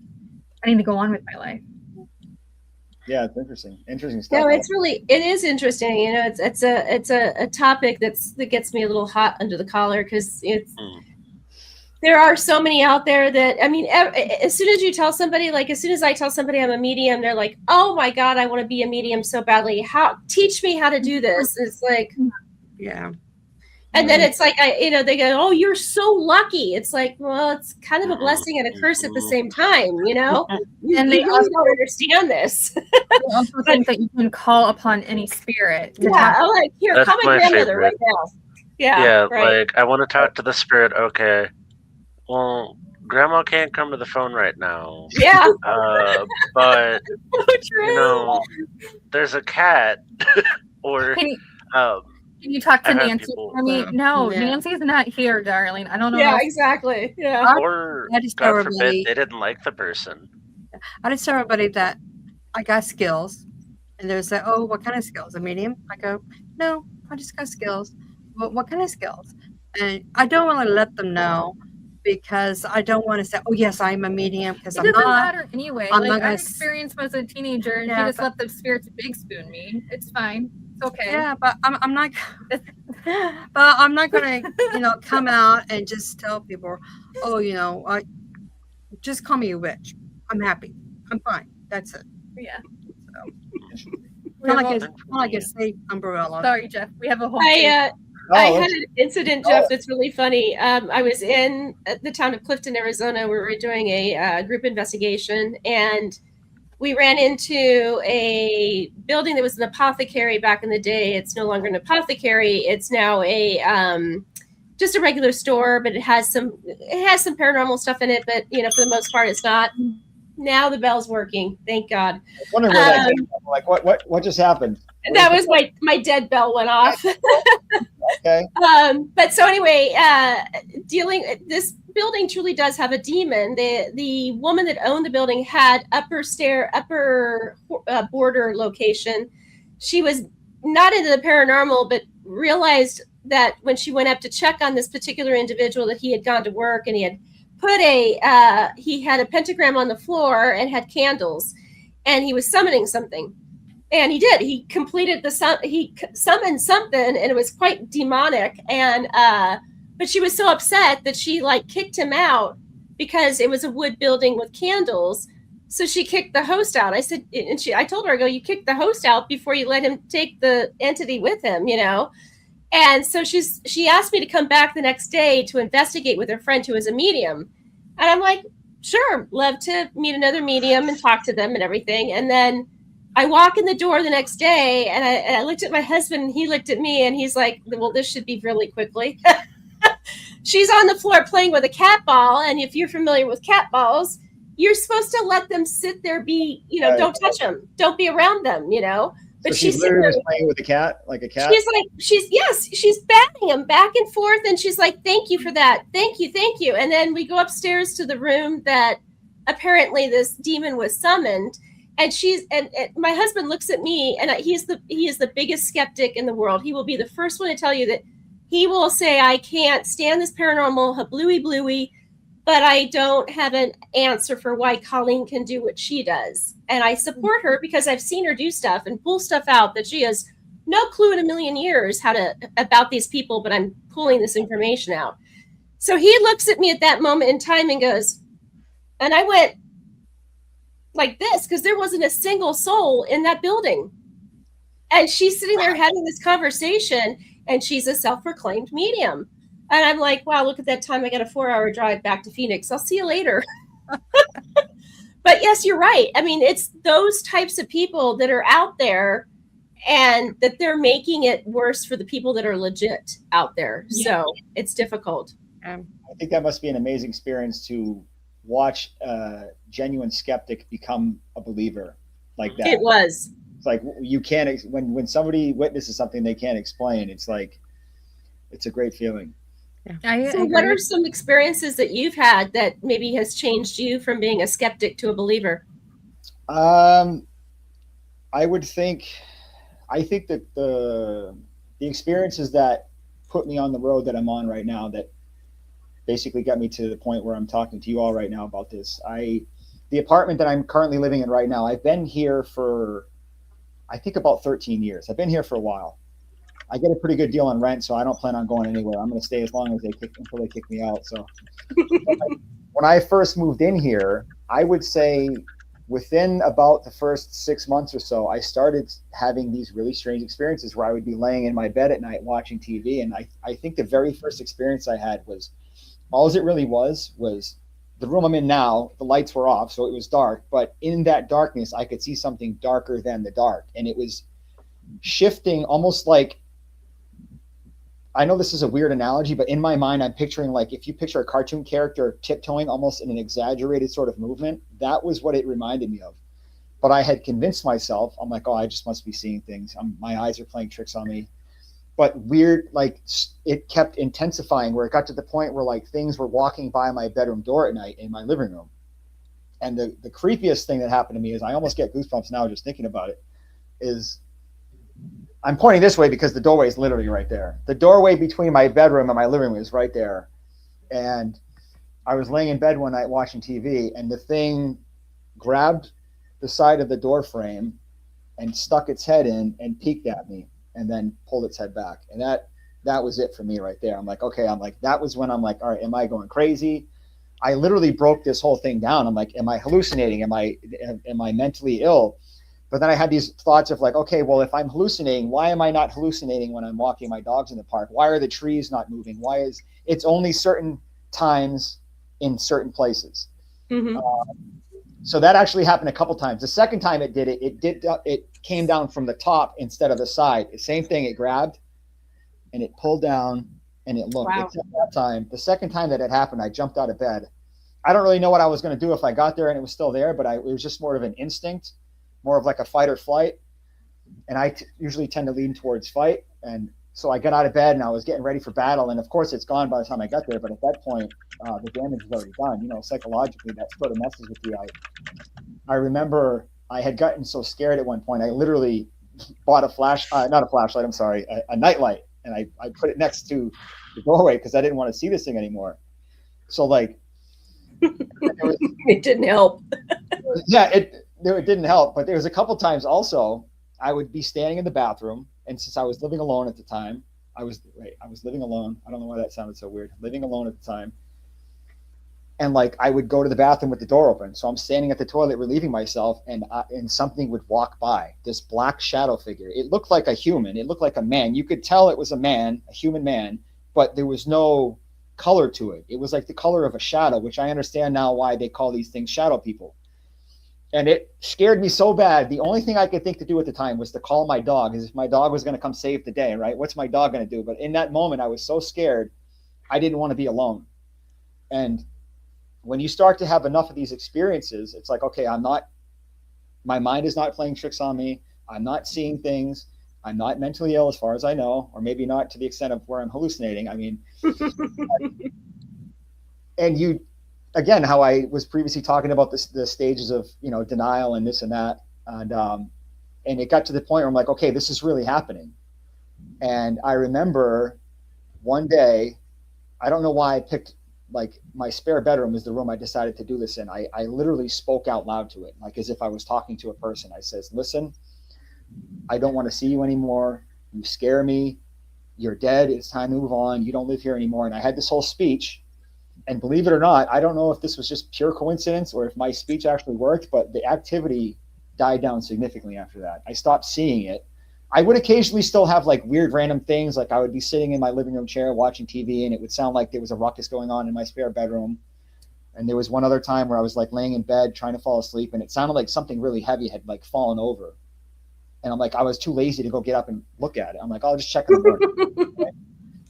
I need to go on with my life. Yeah, it's interesting stuff. No, it is interesting. You know, it's a topic that gets me a little hot under the collar, because there are so many out there that, I mean, as soon as you tell somebody, like as soon as I tell somebody I'm a medium, they're like, oh my God, I want to be a medium so badly. Teach me how to do this. It's like, Yeah. and then it's like, they go, oh, you're so lucky. It's like, well, it's kind of a blessing and a curse at the same time, you know? And they they really don't understand this. They also think that you can call upon any spirit. To Yeah, talk. I'm like, here, That's call my my grandmother favorite. right now. Yeah, Yeah, right. like I want to talk to the spirit. Okay, well, Grandma can't come to the phone right now. Yeah. But So true. you know, there's a cat, or Can you, um, can you talk to I've had Nancy people- for me? No, Yeah. Nancy's not here, darling. I don't know. Yeah, if- exactly. Yeah. or I just God tell forbid everybody- they didn't like the person. I just tell everybody that I got skills, and they say, "Oh, what kind of skills? A medium?" I go, "No, I just got skills." Well, what kind of skills? And I don't really let them know, because I don't want to say, "Oh, yes, I'm a medium," because It I'm doesn't not. matter anyway. I'm Like not I've gonna experienced as a teenager, and Yeah, she just but- let the spirits big spoon me. It's fine. It's okay. Yeah, but I'm not. But I'm not gonna, come out and just tell people, "Oh, just call me a witch. I'm happy. I'm fine. That's it." Yeah. Not like a safe umbrella. Sorry, Jeff. We have a whole. I Oh, had let's- an incident, Jeff, that's really funny. I was in the town of Clifton, Arizona, where we were doing a group investigation, and we ran into a building that was an apothecary back in the day. It's no longer an apothecary. It's now a just a regular store, but it has some paranormal stuff in it. But for the most part, it's not. Now the bell's working. Thank God. I was wondering where that came from. Like, what just happened? That was my dead bell went off. Okay. But so anyway, this building truly does have a demon. The woman that owned the building had upper border location. She was not into the paranormal, but realized that when she went up to check on this particular individual, that he had gone to work and he had put he had a pentagram on the floor and had candles, and he was summoning something. And he did. He completed he summoned something, and it was quite demonic. And but she was so upset that she kicked him out, because it was a wood building with candles. So she kicked the host out. I said, I told her, I go, you kicked the host out before you let him take the entity with him, And so she asked me to come back the next day to investigate with her friend who was a medium. And I'm like, sure, love to meet another medium and talk to them and everything. And then I walk in the door the next day, and I looked at my husband, and he looked at me, and he's like, well, this should be really quickly. She's on the floor playing with a cat ball. And if you're familiar with cat balls, you're supposed to let them sit there, Right. Don't touch them. Don't be around them, But So she's literally just playing with a cat, like a cat. She's batting him back and forth, and she's like, thank you for that. Thank you. And then we go upstairs to the room that apparently this demon was summoned. And and my husband looks at me, and he is the biggest skeptic in the world. He will be the first one to tell you that he will say, I can't stand this paranormal hablooey, but I don't have an answer for why Colleen can do what she does. And I support her because I've seen her do stuff and pull stuff out that she is no clue in a million years about these people, but I'm pulling this information out. So he looks at me at that moment in time and goes, and I went like this, because there wasn't a single soul in that building. And she's sitting there having this conversation, and she's a self-proclaimed medium. And I'm like, wow, look at that time. I got a 4-hour drive back to Phoenix. I'll see you later. But yes, you're right. I mean, it's those types of people that are out there, and that they're making it worse for the people that are legit out there. So it's difficult. I think that must be an amazing experience to watch a genuine skeptic become a believer like that. It was. It's like you can't, when somebody witnesses something they can't explain, it's like, it's a great feeling. So what are some experiences that you've had that maybe has changed you from being a skeptic to a believer? I think that the experiences that put me on the road that I'm on right now, that basically got me to the point where I'm talking to you all right now about this. The apartment that I'm currently living in right now, I've been here for, I think, about 13 years. I've been here for a while. I get a pretty good deal on rent, so I don't plan on going anywhere. I'm going to stay as long as until they kick me out. So when I first moved in here, I would say within about the first 6 months or so, I started having these really strange experiences where I would be laying in my bed at night watching TV. And I think the very first experience I had was, all it really was the room I'm in now, the lights were off, so it was dark. But in that darkness, I could see something darker than the dark. And it was shifting almost like, I know this is a weird analogy, but in my mind, I'm picturing like if you picture a cartoon character tiptoeing almost in an exaggerated sort of movement, that was what it reminded me of. But I had convinced myself, I'm like, oh, I just must be seeing things. My eyes are playing tricks on me. But weird, like it kept intensifying where it got to the point where like things were walking by my bedroom door at night in my living room. And the creepiest thing that happened to me is, I almost get goosebumps now just thinking about it, is I'm pointing this way because the doorway is literally right there. The doorway between my bedroom and my living room is right there. And I was laying in bed one night watching TV, and the thing grabbed the side of the door frame and stuck its head in and peeked at me and then pulled its head back. And that was it for me right there. I'm like, okay, that was when I'm like, all right, am I going crazy? I literally broke this whole thing down. I'm like, am I hallucinating? Am I mentally ill? But then I had these thoughts of like, okay, well, if I'm hallucinating, why am I not hallucinating when I'm walking my dogs in the park? Why are the trees not moving? It's only certain times in certain places. Mm-hmm. So that actually happened a couple times. The second time it came down from the top instead of the side. The same thing, it grabbed and it pulled down and it looked. Wow. Except that time, the second time that it happened, I jumped out of bed. I don't really know what I was going to do if I got there and it was still there, but it was just more of an instinct, more of like a fight or flight. And I usually tend to lean towards fight. And so I got out of bed and I was getting ready for battle. And of course it's gone by the time I got there. But at that point, the damage was already done. You know, psychologically, that sort of messes with you. I remember I had gotten so scared at one point, I literally bought a nightlight. And I put it next to the doorway because I didn't want to see this thing anymore. So like, it didn't help. Yeah, it didn't help. But there was a couple times also I would be standing in the bathroom, and since I was living alone at the time, I was living alone. I don't know why that sounded so weird. Living alone at the time. And like I would go to the bathroom with the door open. So I'm standing at the toilet relieving myself, and something would walk by, this black shadow figure. It looked like a human. It looked like a man. You could tell it was a man, a human man, but there was no color to it. It was like the color of a shadow, which I understand now why they call these things shadow people. And it scared me so bad. The only thing I could think to do at the time was to call my dog, as if my dog was going to come save the day, right? What's my dog going to do? But in that moment, I was so scared, I didn't want to be alone. And when you start to have enough of these experiences, it's like, okay, my mind is not playing tricks on me. I'm not seeing things. I'm not mentally ill as far as I know, or maybe not to the extent of where I'm hallucinating. I mean, and you, again, how I was previously talking about the stages of, denial and this and that. And it got to the point where I'm like, okay, this is really happening. And I remember one day, I don't know why I picked, like, my spare bedroom is the room I decided to do this in. I literally spoke out loud to it, like as if I was talking to a person. I says, listen, I don't want to see you anymore. You scare me. You're dead. It's time to move on. You don't live here anymore. And I had this whole speech. And believe it or not, I don't know if this was just pure coincidence or if my speech actually worked, but the activity died down significantly after that. I stopped seeing it. I would occasionally still have like weird random things. Like I would be sitting in my living room chair watching TV and it would sound like there was a ruckus going on in my spare bedroom. And there was one other time where I was like laying in bed trying to fall asleep and it sounded like something really heavy had like fallen over. And I'm like, I was too lazy to go get up and look at it. I'm like, I'll just check in the morning. Okay?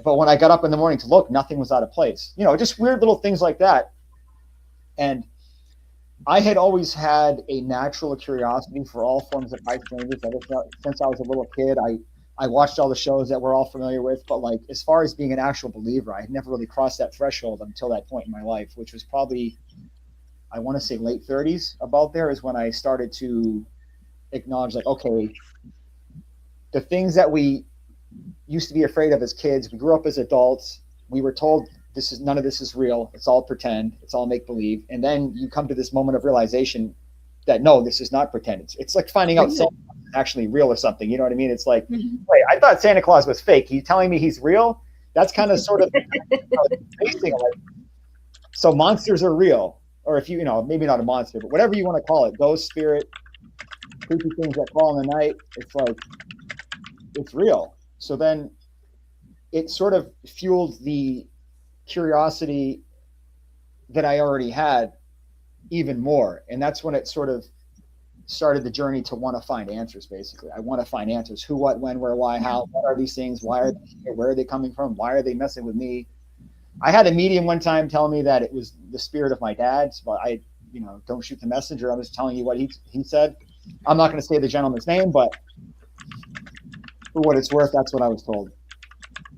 But when I got up in the morning to look, nothing was out of place. You know, just weird little things like that. And I had always had a natural curiosity for all forms of high strangeness since I was a little kid. I watched all the shows that we're all familiar with, but like as far as being an actual believer, I had never really crossed that threshold until that point in my life, which was probably, I want to say late 30s. About there is when I started to acknowledge like, okay, the things that we used to be afraid of as kids, we grew up as adults, we were told none of this is real, it's all pretend, it's all make believe, and then you come to this moment of realization that no, this is not pretend. It's like finding out Santa Claus is actually real or something. You know what I mean? It's like, wait, I thought Santa Claus was fake. Are you telling me he's real? That's kind of sort of basing like, so monsters are real, or if you know, maybe not a monster, but whatever you want to call it, ghost, spirit, creepy things that fall in the night. It's like it's real. So then it sort of fueled the curiosity that I already had even more. And that's when it sort of started the journey to want to find answers, basically. I want to find answers. Who, what, when, where, why, how, what are these things? Why are they here? Where are they coming from? Why are they messing with me? I had a medium one time tell me that it was the spirit of my dad's, but I, you know, don't shoot the messenger. I'm just telling you what he said. I'm not going to say the gentleman's name, but for what it's worth, that's what I was told.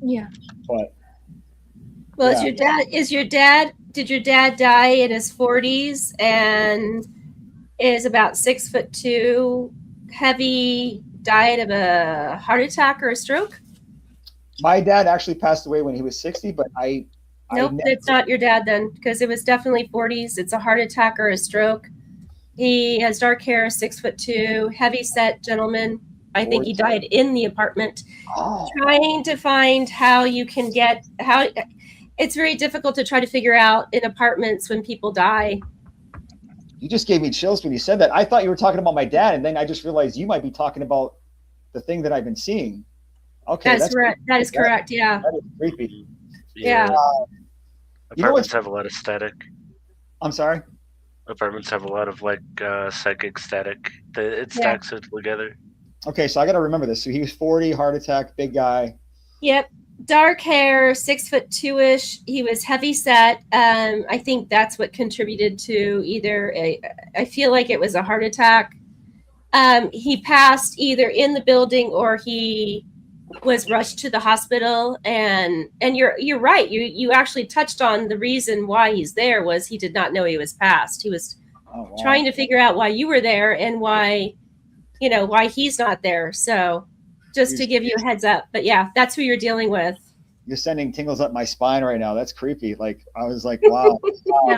Yeah. But well, yeah. Did your dad die in his 40s and is about 6'2", heavy, died of a heart attack or a stroke? My dad actually passed away when he was 60, but Nope, it's not your dad then, because it was definitely 40s. It's a heart attack or a stroke. He has dark hair, 6'2", heavy set gentleman. I think he died in the apartment. Trying to find how you can it's very difficult to try to figure out in apartments when people die. You just gave me chills when you said that. I thought you were talking about my dad, and then I just realized you might be talking about the thing that I've been seeing. Okay, that's correct. That is correct. Yeah. That is creepy. Yeah. Apartments have a lot of static. I'm sorry? Apartments have a lot of like psychic static. It stacks it together. Okay, so I got to remember this. So he was 40, heart attack, big guy. Yep. Dark hair, 6'2"-ish. He was heavy set. I think that's what contributed to I feel like it was a heart attack. He passed either in the building or he was rushed to the hospital. And you're right. You actually touched on the reason why he's there was he did not know he was passed. He was trying to figure out why you were there and why he's not there. So just to give you a heads up, but yeah, that's who you're dealing with. You're sending tingles up my spine right now. That's creepy. Like, I was like, wow. Yeah.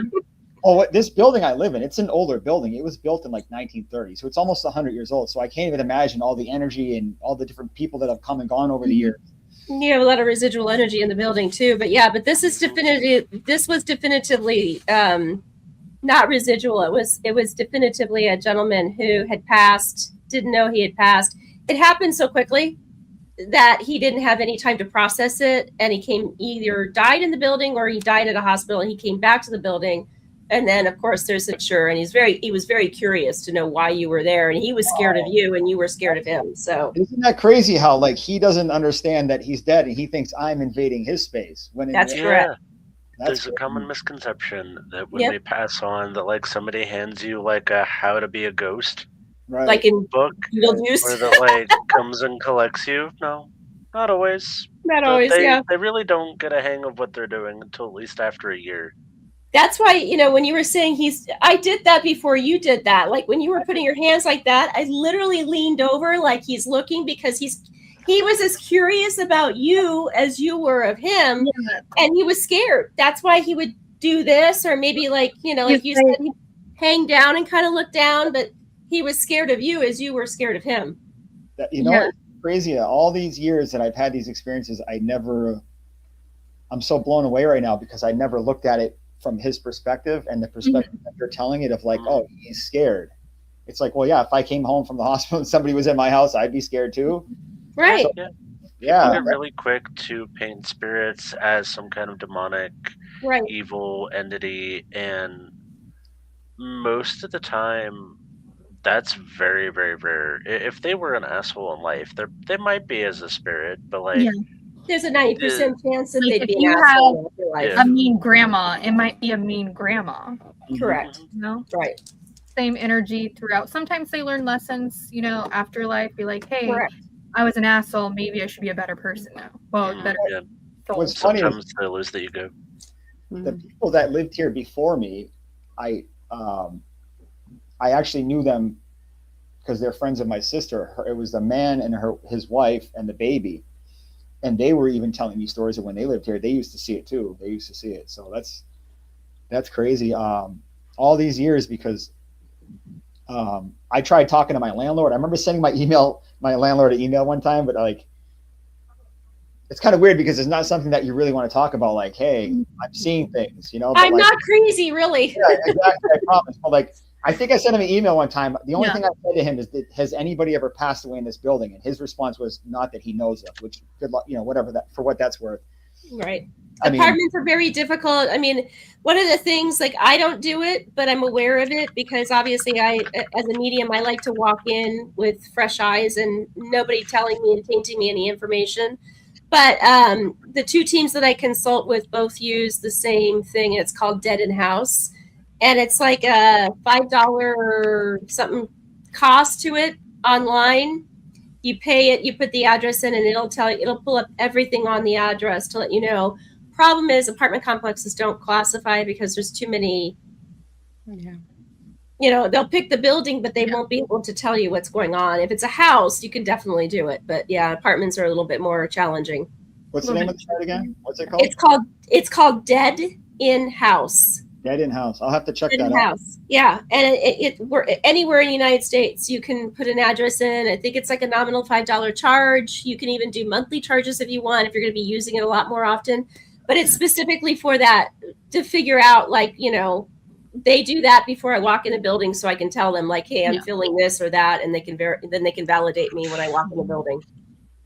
Oh, this building I live in, it's an older building. It was built in like 1930. So it's almost 100 years old. So I can't even imagine all the energy and all the different people that have come and gone over the years. You have a lot of residual energy in the building too, but yeah, but this was definitively not residual. It was definitively a gentleman who had passed, didn't know he had passed. It happened so quickly that he didn't have any time to process it. And he either died in the building or he died at a hospital, and he came back to the building. And then of course there's and he was very curious to know why you were there. And he was scared of you and you were scared of him. So isn't that crazy how like he doesn't understand that he's dead and he thinks I'm invading his space when that's correct. There's a common misconception that when they pass on that like somebody hands you like a how to be a ghost. Right. Like in book Beetlejuice, where that like comes and collects you. No, not always. Not always. They really don't get a hang of what they're doing until at least after a year. That's why, when you were saying I did that before you did that. Like when you were putting your hands like that, I literally leaned over like he's looking because he was as curious about you as you were of him, and he was scared. That's why he would do this, or maybe like like you said, he'd hang down and kind of look down, but he was scared of you as you were scared of him. What's crazy. All these years that I've had these experiences, I'm so blown away right now because I never looked at it from his perspective and the perspective that you're telling it of like, oh, he's scared. It's like, well, yeah, if I came home from the hospital and somebody was in my house, I'd be scared too. Right. So, Yeah. yeah. People get really quick to paint spirits as some kind of demonic, Right. evil entity, and most of the time, that's very, very rare. If they were an asshole in life, they might be as a spirit, but like, Yeah. There's a 90% chance that Like, they'd if be an you asshole in real life. Yeah. a mean grandma, it might be a mean grandma. Correct. You know, Right. same energy throughout. Sometimes they learn lessons, you know, after life. Be like, hey, Correct. I was an asshole. Maybe I should be a better person now. Well, better yeah. soul. What's funny is Sometimes they lose the ego. the people that lived here before me, I actually knew them because they're friends of my sister. It was the man and his wife and the baby, and they were even telling me stories of when they lived here. They used to see it too. They used to see it. So that's crazy. All these years because I tried talking to my landlord. I remember sending my landlord an email one time, but like it's kind of weird because it's not something that you really want to talk about. Like, hey, I'm seeing things, you know. But I'm like, not crazy, really. Yeah, exactly. I promise. But like, I think I sent him an email one time. The only thing I said to him is, "Has anybody ever passed away in this building?" And his response was, "Not that he knows of." Which, good luck, you know, whatever that for what that's worth. Right. I mean, Apartments are very difficult. I mean, one of the things, like, I don't do it, but I'm aware of it because obviously as a medium, I like to walk in with fresh eyes and nobody telling me and tainting me any information. But the two teams that I consult with both use the same thing. It's called Dead in House. And it's like a $5 something cost to it online. You pay it, you put the address in, and it'll pull up everything on the address to let you know. Problem is, apartment complexes don't classify because there's too many. Yeah. You know, they'll pick the building, but they won't be able to tell you what's going on. If it's a house, you can definitely do it. But yeah, apartments are a little bit more challenging. what's the name of the site again? What's it called? It's called Dead in House. Dead in House. I'll have to check Dead that in out. House. Yeah, and we're anywhere in the United States. You can put an address in. I think it's like a nominal $5 charge. You can even do monthly charges if you want, if you're going to be using it a lot more often. But it's specifically for that, to figure out, like, you know, they do that before I walk in a building, so I can tell them, like, hey, I'm feeling this or that, and then they can validate me when I walk in the building.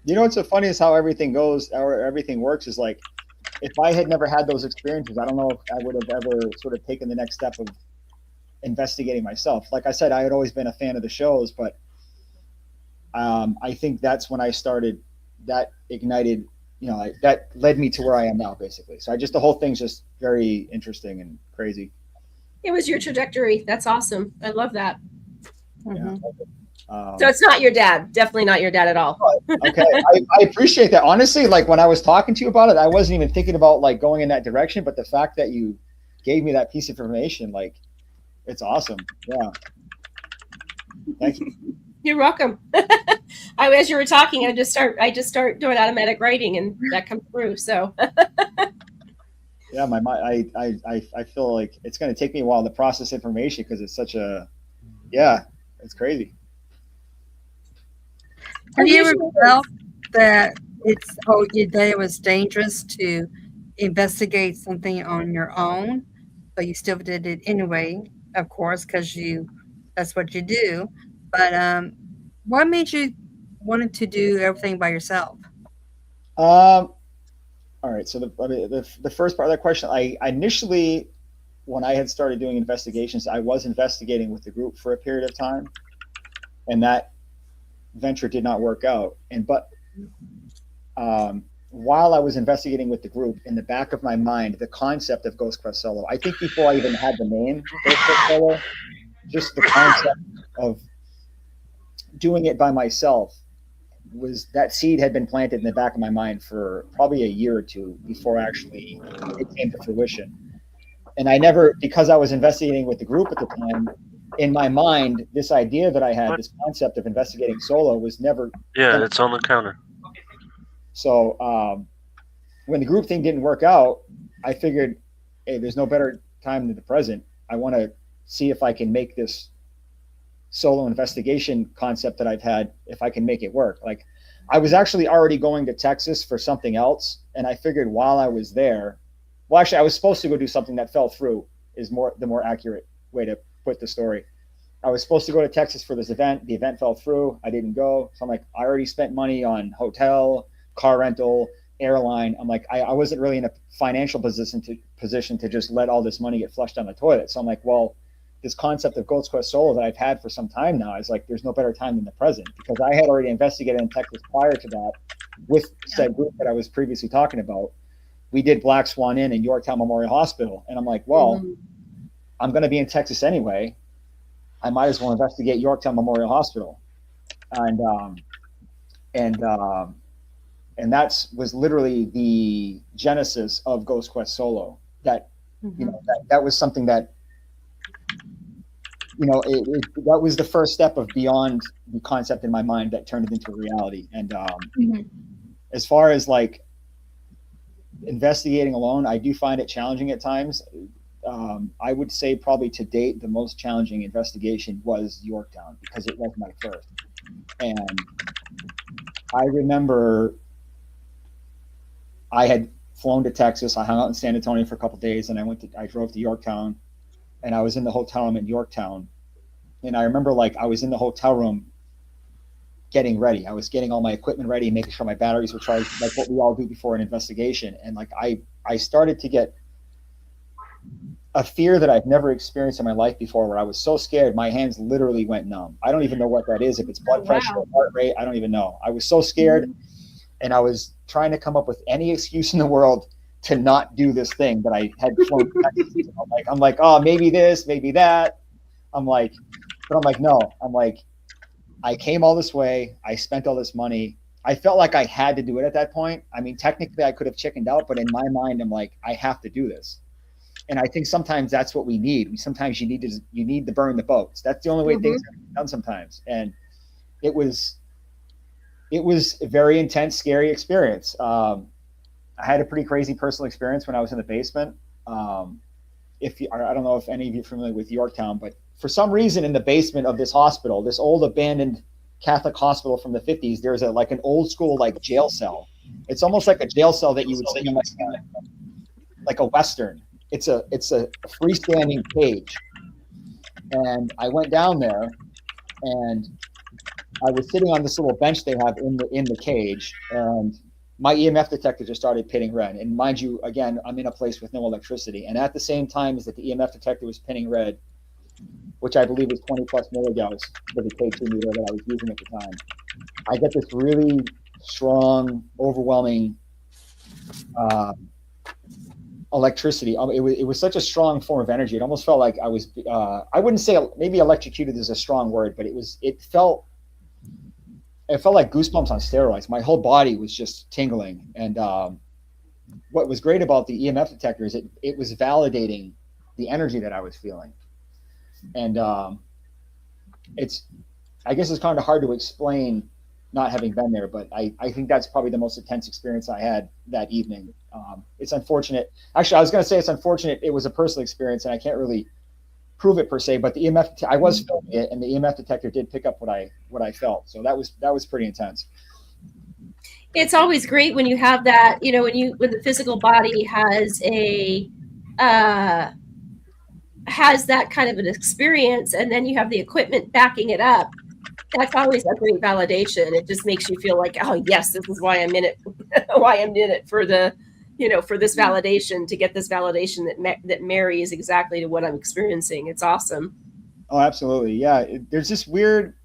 You know what's so funny is how everything goes, or everything works is like, if I had never had those experiences, I don't know if I would have ever sort of taken the next step of investigating myself. Like I said, I had always been a fan of the shows, but I think that's when I started, that ignited, you know, that led me to where I am now, basically. So the whole thing's just very interesting and crazy. It was your trajectory. That's awesome. I love that. Mm-hmm. Yeah. So it's not your dad. Definitely not your dad at all. Okay. I appreciate that. Honestly, like when I was talking to you about it, I wasn't even thinking about like going in that direction, but the fact that you gave me that piece of information, like, it's awesome. Yeah. Thank you. You're welcome. As you were talking, I just start doing automatic writing, and that comes through. So Yeah, my mind. I feel like it's going to take me a while to process information because it's such a, it's crazy. Have you ever felt that it was dangerous to investigate something on your own, but you still did it anyway, of course, because that's what you do. But what made you wanted to do everything by yourself? All right. So the first part of that question, I initially, when I had started doing investigations, I was investigating with the group for a period of time, and that venture did not work out. But while I was investigating with the group, in the back of my mind, the concept of Ghost Quest Solo, I think before I even had the name Ghost Quest Solo, just the concept of doing it by myself, was that seed had been planted in the back of my mind for probably a year or two before actually it came to fruition. And I never, because I was investigating with the group at the time, in my mind, this idea that I had, this concept of investigating solo, was never. Yeah, it's on the counter. So when the group thing didn't work out, I figured, hey, there's no better time than the present. I want to see if I can make this solo investigation concept that I've had, if I can make it work. Like, I was actually already going to Texas for something else, and I figured while I was there, well, actually, I was supposed to go do something that fell through. Is the more accurate way to put the story. I was supposed to go to Texas for this event. The event fell through. I didn't go. So I'm like, I already spent money on hotel, car rental, airline. I'm like, I wasn't really in a financial position to just let all this money get flushed down the toilet. So I'm like, well, this concept of Ghost Quest Solo that I've had for some time now is like, there's no better time than the present, because I had already investigated in Texas prior to that with said group that I was previously talking about. We did Black Swan Inn in Yorktown Memorial Hospital. And I'm like, well, I'm going to be in Texas anyway. I might as well investigate Yorktown Memorial Hospital. And that was literally the genesis of Ghost Quest Solo. That, you know, that was something that, you know, that was the first step of beyond the concept in my mind that turned it into reality. And as far as like investigating alone, I do find it challenging at times. I would say probably to date, the most challenging investigation was Yorktown, because it was my first. And I remember I had flown to Texas. I hung out in San Antonio for a couple of days, and I drove to Yorktown, and I was in the hotel room in Yorktown. And I remember like I was in the hotel room getting ready. I was getting all my equipment ready, making sure my batteries were charged, like what we all do before an investigation. And like I started to get a fear that I've never experienced in my life before, where I was so scared my hands literally went numb. I don't even know what that is. If it's blood pressure or heart rate, I don't even know. I was so scared, and I was trying to come up with any excuse in the world to not do this thing that I had flown to Texas. I'm like, oh, maybe this, maybe that. I'm like, no. I'm like, I came all this way. I spent all this money. I felt like I had to do it at that point. I mean, technically I could have chickened out, but in my mind, I'm like, I have to do this. And I think sometimes that's what we need. Sometimes you need to burn the boats. That's the only way things are done sometimes. And it was a very intense, scary experience. I had a pretty crazy personal experience when I was in the basement. I don't know if any of you are familiar with Yorktown, but for some reason in the basement of this hospital, this old abandoned Catholic hospital from the 50s, there's an old school like jail cell. It's almost like a jail cell that you would see like a Western. It's a freestanding cage. And I went down there, and I was sitting on this little bench they have in the cage, and my EMF detector just started pinning red. And mind you, again, I'm in a place with no electricity. And at the same time as that the EMF detector was pinning red, which I believe was 20 plus milligauss for the K2 meter that I was using at the time, I get this really strong, overwhelming electricity. It was such a strong form of energy. It almost felt like I was, I wouldn't say maybe electrocuted is a strong word, but it felt like goosebumps on steroids. My whole body was just tingling. And what was great about the EMF detector is it was validating the energy that I was feeling. And I guess it's kind of hard to explain not having been there, but I think that's probably the most intense experience I had that evening. It's unfortunate. Actually, I was going to say it's unfortunate. It was a personal experience, and I can't really prove it per se, but the EMF, I was filming it, and the EMF detector did pick up what I felt. So that was pretty intense. It's always great when you have that, you know, when the physical body has has that kind of an experience, and then you have the equipment backing it up. That's always a great validation. It just makes you feel like, oh yes, this is why I'm in it. Why I'm in it, for the, you know, for this validation, to get this validation that marries exactly to what I'm experiencing. It's awesome. Oh, absolutely. Yeah. There's this weird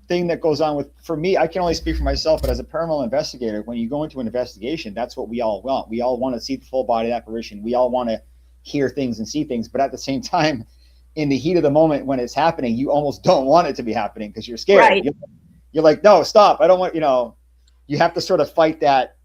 thing that goes on for me. I can only speak for myself, but as a paranormal investigator, when you go into an investigation, that's what we all want. We all want to see the full body apparition. We all want to hear things and see things, but at the same time, in the heat of the moment when it's happening, you almost don't want it to be happening because you're scared. Right. You're like, no, stop. I don't want, you have to sort of fight that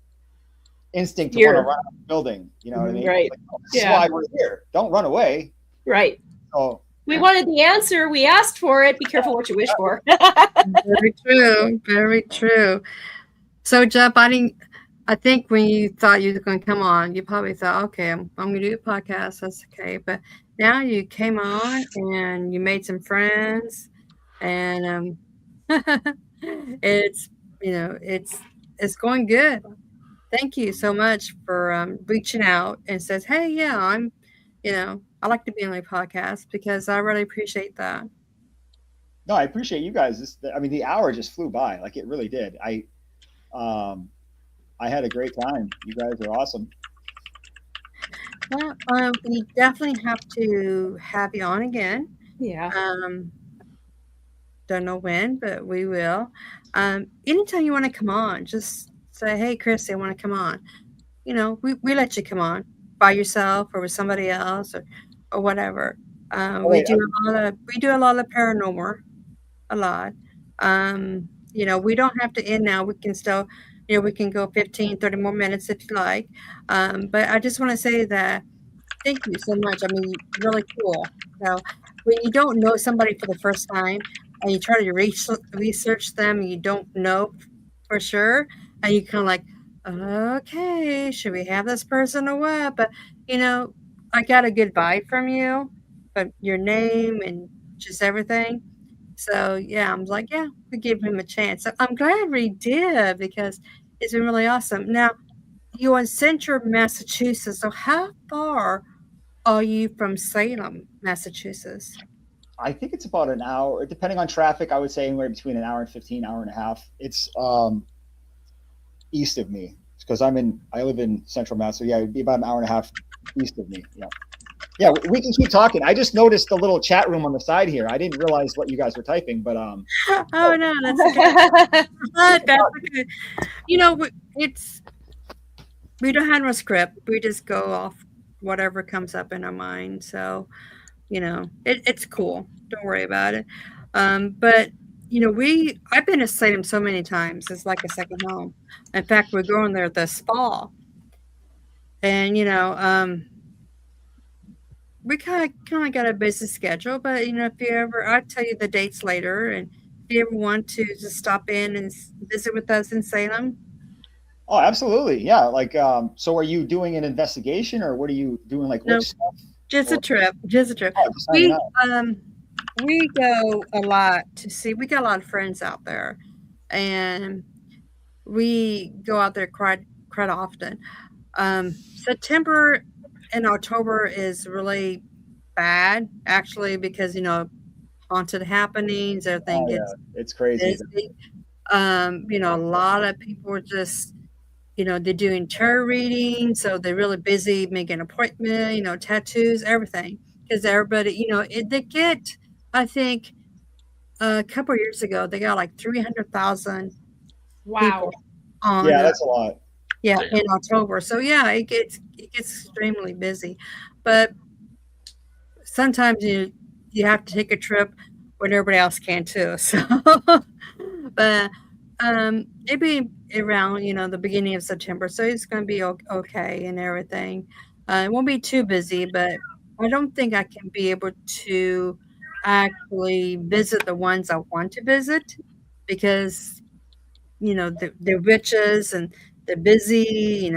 instinct to want to run out of the building. You know what I mean? Right. Like, oh, this is why we're here. Don't run away. Right. So we wanted the answer. We asked for it. Be careful what you wish for. Very true. Very true. So, Jeff, I think when you thought you were going to come on, you probably thought, okay, I'm going to do a podcast. That's okay. But now you came on and you made some friends, and it's it's going good. Thank you so much for reaching out and says, hey, yeah, I like to be on a podcast because I really appreciate that. No, I appreciate you guys. I mean, the hour just flew by. Like it really did. I had a great time. You guys are awesome. Well, we definitely have to have you on again. Yeah. Don't know when, but we will. Anytime you want to come on, just say, hey, Chrissy, I want to come on. We let you come on by yourself or with somebody else or whatever. We do a lot of paranormal, a lot. We don't have to end now. We can still, we can go 15, 30 more minutes if you like. But I just want to say that thank you so much. I mean, really cool. So when you don't know somebody for the first time and you try to research them, you don't know for sure, and you kind of like, okay, should we have this person or what? But I got a good vibe from you, but your name and just everything. So yeah, I'm like, yeah, we give him a chance. So I'm glad we did because it's been really awesome. Now you're in Central Massachusetts. So how far are you from Salem, Massachusetts? I think it's about an hour, depending on traffic. I would say anywhere between an hour and 15, hour and a half. It's east of me because I live in Central Mass. So yeah, it'd be about an hour and a half east of me. Yeah. Yeah, we can keep talking. I just noticed the little chat room on the side here. I didn't realize what you guys were typing, but oh no, that's okay. That's okay. We don't have a script. We just go off whatever comes up in our mind. So, it's cool. Don't worry about it. But I've been to Salem so many times. It's like a second home. In fact, we're going there this fall, and we kind of got a busy schedule. But if you ever, I'll tell you the dates later, and if you ever want to just stop in and visit with us in Salem. Oh, absolutely. Yeah. Like, so are you doing an investigation or what are you doing? Like, No, which stuff? just a trip. Oh, just we go a lot to see. We got a lot of friends out there, and we go out there quite often. September and October is really bad, actually, because haunted happenings. Everything gets it's crazy. busy. A lot of people are just they're doing tarot readings, so they're really busy making an appointment, tattoos, everything. Because everybody, they get, I think, a couple of years ago, they got like 300,000 people on. Yeah, that's a lot. Yeah, in October. So yeah, it gets extremely busy, but sometimes you have to take a trip when everybody else can too. So, but it'd be around the beginning of September, so it's going to be okay and everything. It won't be too busy, but I don't think I can be able to actually visit the ones I want to visit because they're witches and they're busy,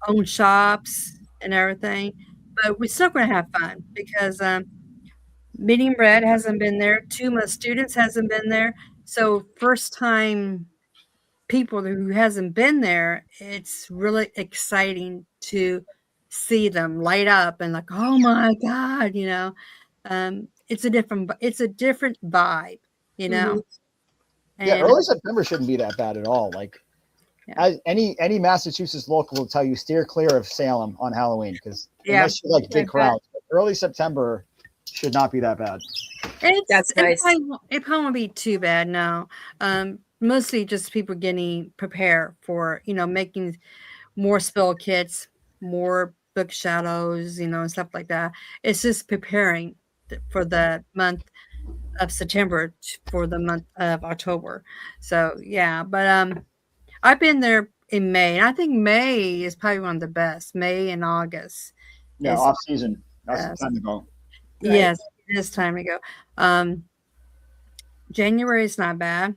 own shops and everything. But we're still going to have fun because Medium Red hasn't been there. Two of my students hasn't been there. So first time people who hasn't been there, it's really exciting to see them light up and like, oh my God, it's a different vibe, Mhm. Yeah, early September shouldn't be that bad at all. Like, as any Massachusetts local will tell you, steer clear of Salem on Halloween because unless you like big crowds, early September should not be that bad. That's nice. It probably won't be too bad now. Mostly just people getting prepared for making more spell kits, more book shadows, and stuff like that. It's just preparing for the month of September for the month of October. So yeah, but I've been there in May. I think May is probably one of the best. May and August. Yeah, off season. That's the time to go. Right. Yes, it is time to go. January is not bad.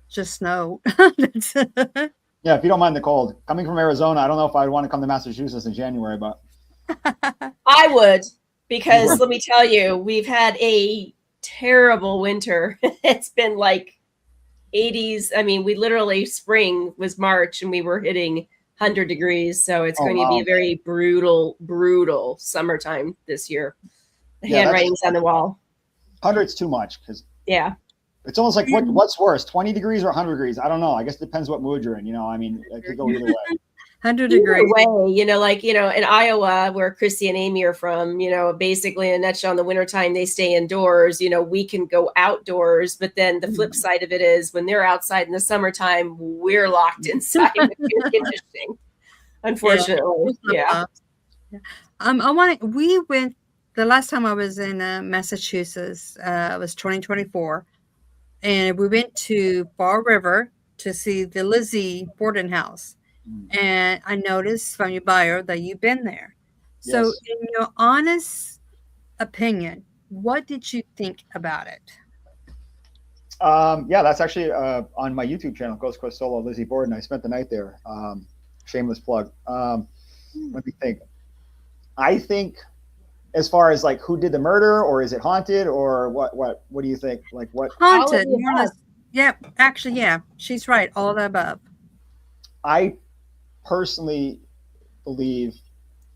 Just snow. Yeah, if you don't mind the cold. Coming from Arizona, I don't know if I'd want to come to Massachusetts in January, but I would, because let me tell you, we've had a terrible winter. It's been like 80s. I mean, we literally, spring was March and we were hitting 100 degrees. So it's going to be a very brutal summertime this year. The handwriting's on the wall. 100's too much because it's almost like what's worse, 20 degrees or 100 degrees? I don't know. I guess it depends what mood you're in. You know, I mean, it could go either way. 100 degrees. Way, you know, like, you know, in Iowa, where Christy and Amy are from, you know, basically in a nutshell, in the wintertime, they stay indoors. You know, we can go outdoors, but then the flip side of it is when they're outside in the summertime, we're locked inside, which is interesting, unfortunately. Yeah. We went, the last time I was in Massachusetts, it was 2024, and we went to Fall River to see the Lizzie Borden House. And I noticed from your bio that you've been there. So in your honest opinion, what did you think about it? Yeah, that's actually on my YouTube channel, Ghost Quest Solo, Lizzie Borden. I spent the night there. Shameless plug. Let me think. I think as far as like who did the murder, or is it haunted, or what do you think? Like what? Haunted. Yeah, actually, yeah, she's right. All of the above. I personally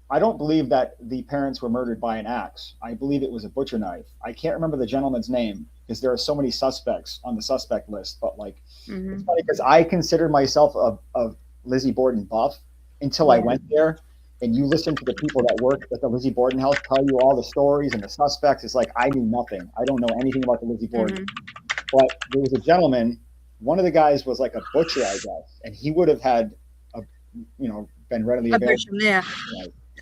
I don't believe that the parents were murdered by an axe. I believe it was a butcher knife. I can't remember the gentleman's name because there are so many suspects on the suspect list, but like, it's funny because I considered myself a Lizzie Borden buff until I went there, and you listen to the people that work at the Lizzie Borden house tell you all the stories and the suspects. It's like, I knew nothing. I don't know anything about the Lizzie Borden, but there was a gentleman, one of the guys was like a butcher, I guess, and he would have had been readily available. Yeah.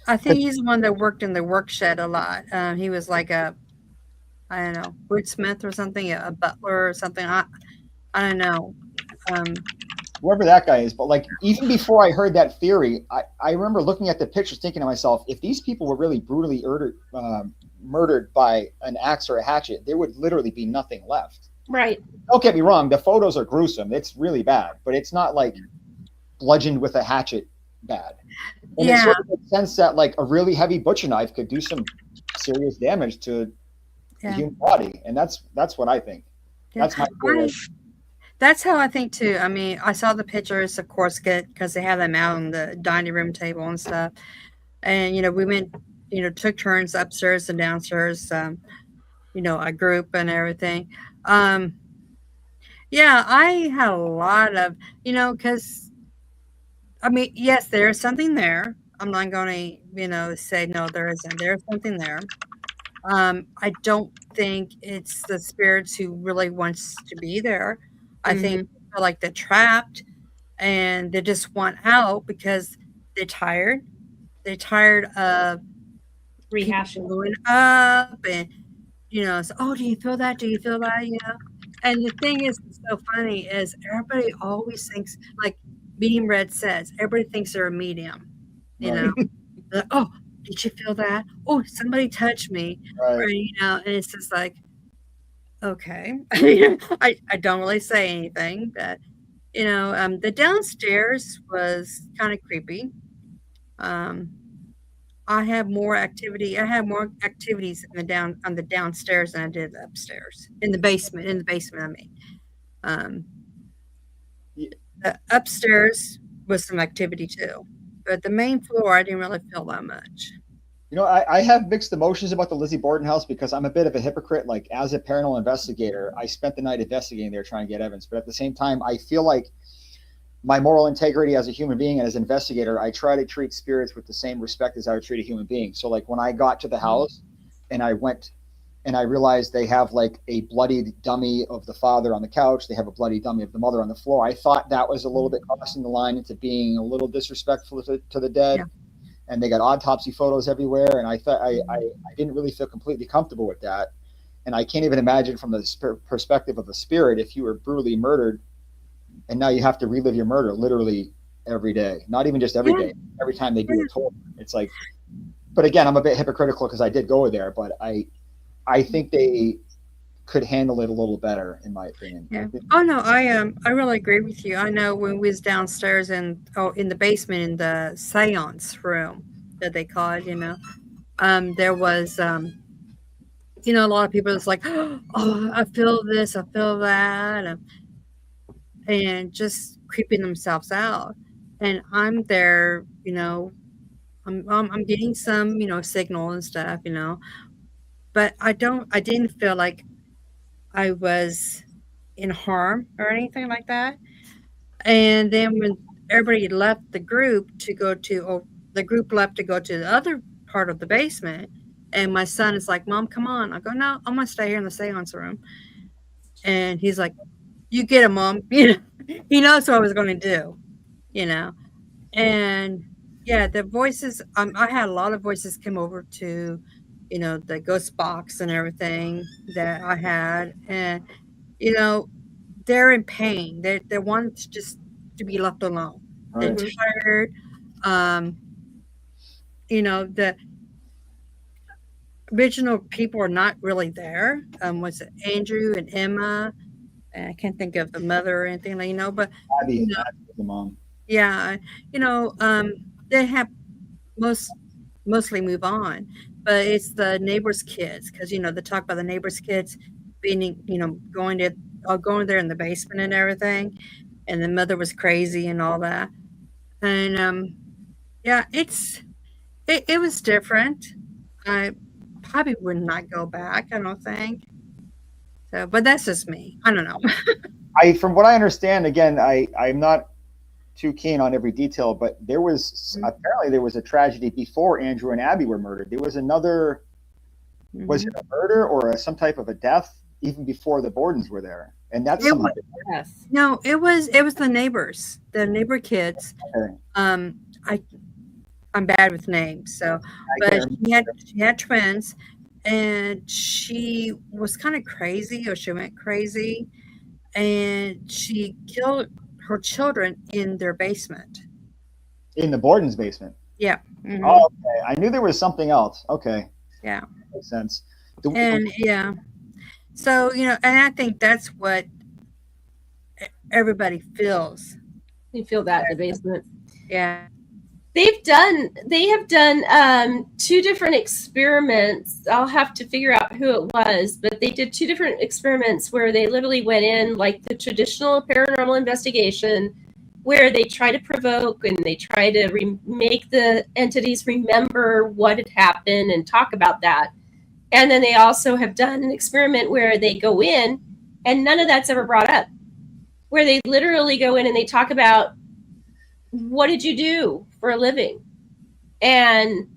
I think he's the one that worked in the work shed a lot. He was like I don't know, woodsmith or something, a butler or something. I don't know. Whoever that guy is, but like even before I heard that theory, I remember looking at the pictures thinking to myself, if these people were really brutally murdered by an axe or a hatchet, there would literally be nothing left. Right. Don't get me wrong, the photos are gruesome. It's really bad, but it's not like bludgeoned with a hatchet bad. And it sort of makes sense that like a really heavy butcher knife could do some serious damage to the human body. And that's what I think. That's my theory. That's how I think too. I mean, I saw the pictures, of course, because they have them out on the dining room table and stuff. And, we went, took turns upstairs and downstairs, a group and everything. I had a lot of, because I mean, yes, there's something there. I'm not going to, say no, there isn't. There's something there. I don't think it's the spirits who really wants to be there. I think like they're trapped and they just want out because they're tired. They're tired of rehashing going up and, so, oh, do you feel that? Do you feel that? And the thing is, it's so funny is everybody always thinks, like Medium Red says, everybody thinks they're a medium, Like, oh, did you feel that? Oh, somebody touched me. Right. Or, and it's just like, okay. I don't really say anything, but, the downstairs was kind of creepy. I had more activities on the downstairs than I did upstairs. In the basement, I mean. The upstairs was some activity too, but the main floor I didn't really feel that much. I have mixed emotions about the Lizzie Borden house because I'm a bit of a hypocrite. Like as a paranormal investigator, I spent the night investigating there trying to get evidence, but at the same time, I feel like my moral integrity as a human being and as an investigator, I try to treat spirits with the same respect as I would treat a human being. So like when I got to the house and I went and I realized they have like a bloodied dummy of the father on the couch, they have a bloody dummy of the mother on the floor, I thought that was a little bit crossing the line into being a little disrespectful to the dead. Yeah. And they got autopsy photos everywhere. And I thought I didn't really feel completely comfortable with that. And I can't even imagine from the perspective of a spirit, if you were brutally murdered and now you have to relive your murder literally every day, not even just every day, every time they do a tour. It's like, but again, I'm a bit hypocritical because I did go there, but I think they could handle it a little better, in my opinion. Yeah. Oh no, I really agree with you. I know when we was downstairs in the basement in the seance room that they call it, there was a lot of people was like, oh, I feel this, I feel that. and just creeping themselves out. And I'm there, I'm getting some, signal and stuff, but I didn't feel like I was in harm or anything like that. And then when everybody left the group to go to, or the group left to go to the other part of the basement, and my son is like, "Mom, come on." I go, "No, I'm gonna stay here in the seance room." And he's like, "You get him, Mom." He knows what I was going to do, you know. And yeah, the voices. I had a lot of voices come over to, the ghost box and everything that I had, and you know, they're in pain. They want to just to be left alone. They're Right. tired. Um, the original people are not really there. Was it Andrew and Emma? And I can't think of the mother or anything, but you know, Abby was the mom. yeah, they have mostly move on, but it's the neighbors' kids because they talk about the neighbors' kids being, going there in the basement and everything, and the mother was crazy and all that, and yeah, it was different. I probably would not go back. I don't think so, but that's just me. I don't know. From what I understand, again, I'm not too keen on every detail, but apparently there was a tragedy before Andrew and Abby were murdered. There was another, was it a murder or some type of a death even before the Bordens were there? And that's It was, Yes. no, it was the neighbor kids. Okay. I'm bad with names, so but she had twins, and she was kind of crazy, or she went crazy, and she killed her children in their basement. In the Bordens' basement. Yeah. Mm-hmm. Oh, okay. I knew there was something else. Okay. Yeah. Makes sense. And yeah. So, and I think that's what everybody feels. You feel that in the basement. Yeah. They have done 2 different experiments. I'll have to figure out who it was, but they did 2 different experiments where they literally went in like the traditional paranormal investigation, where they try to provoke and they try to make the entities remember what had happened and talk about that. And then they also have done an experiment where they go in and none of that's ever brought up, where they literally go in and they talk about, what did you do for a living? And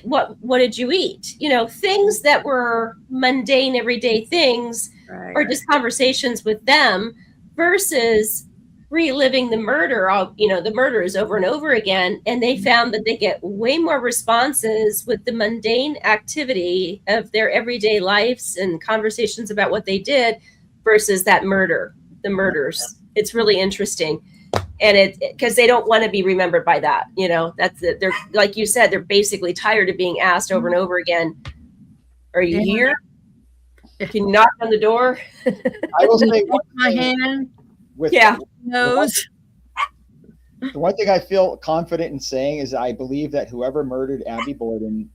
what did you eat? Things that were mundane, everyday things, Right. or just conversations with them, versus reliving the murder, the murders over and over again. And they found that they get way more responses with the mundane activity of their everyday lives and conversations about what they did versus the murders. It's really interesting. And because they don't want to be remembered by that, they're, like you said, they're basically tired of being asked over and over again, are you here? Can you knock on the door? I will say my hand with nose. The one thing I feel confident in saying is I believe that whoever murdered Abby Borden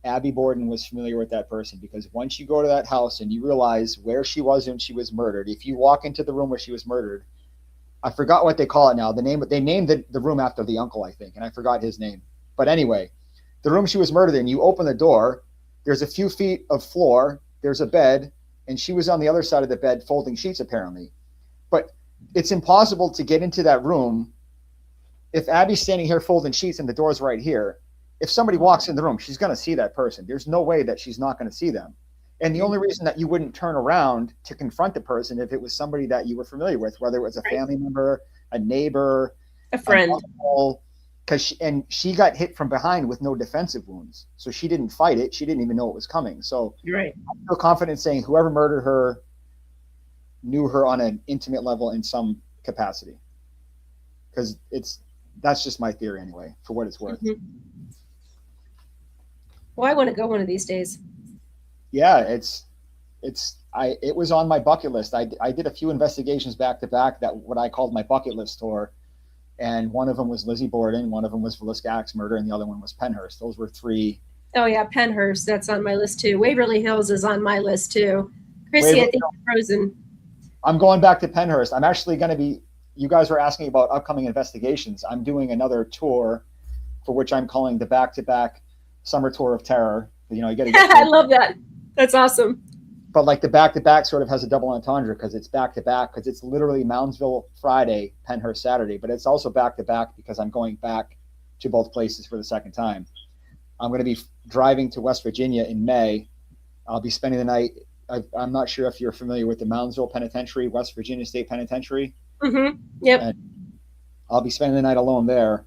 was familiar with that person, because once you go to that house and you realize where she was when she was murdered, if you walk into the room where she was murdered, I forgot what they call it now. They named the room after the uncle, I think, and I forgot his name. But anyway, the room she was murdered in, you open the door, there's a few feet of floor, there's a bed, and she was on the other side of the bed folding sheets, apparently. But it's impossible to get into that room if Abby's standing here folding sheets and the door's right here. If somebody walks in the room, she's going to see that person. There's no way that she's not going to see them. And the only reason that you wouldn't turn around to confront the person if it was somebody that you were familiar with, whether it was a family member, a neighbor, a friend, because she got hit from behind with no defensive wounds, so she didn't fight it. She didn't even know it was coming. So you're right. I feel confident saying whoever murdered her knew her on an intimate level in some capacity, because that's just my theory anyway, for what it's worth. Mm-hmm. Well, I want to go one of these days. Yeah, it was on my bucket list. I did a few investigations back to back, that what I called my bucket list tour, and one of them was Lizzie Borden, one of them was Villisca Ax Murder, and the other one was Pennhurst. Those were 3. Oh yeah, Pennhurst, that's on my list too. Waverly Hills is on my list too. Chrissy, I think you're frozen. I'm going back to Pennhurst. I'm actually going to be you guys were asking about upcoming investigations. I'm doing another tour, for which I'm calling the back-to-back summer tour of terror. You know, you got to get. I love that. That's awesome. But like the back-to-back sort of has a double entendre because it's back-to-back because it's literally Moundsville Friday, Pennhurst Saturday, but it's also back-to-back because I'm going back to both places for the second time. I'm going to be driving to West Virginia in May. I'll be spending the night. I'm not sure if you're familiar with the Moundsville Penitentiary, West Virginia State Penitentiary. Mm-hmm. Yep. And I'll be spending the night alone there.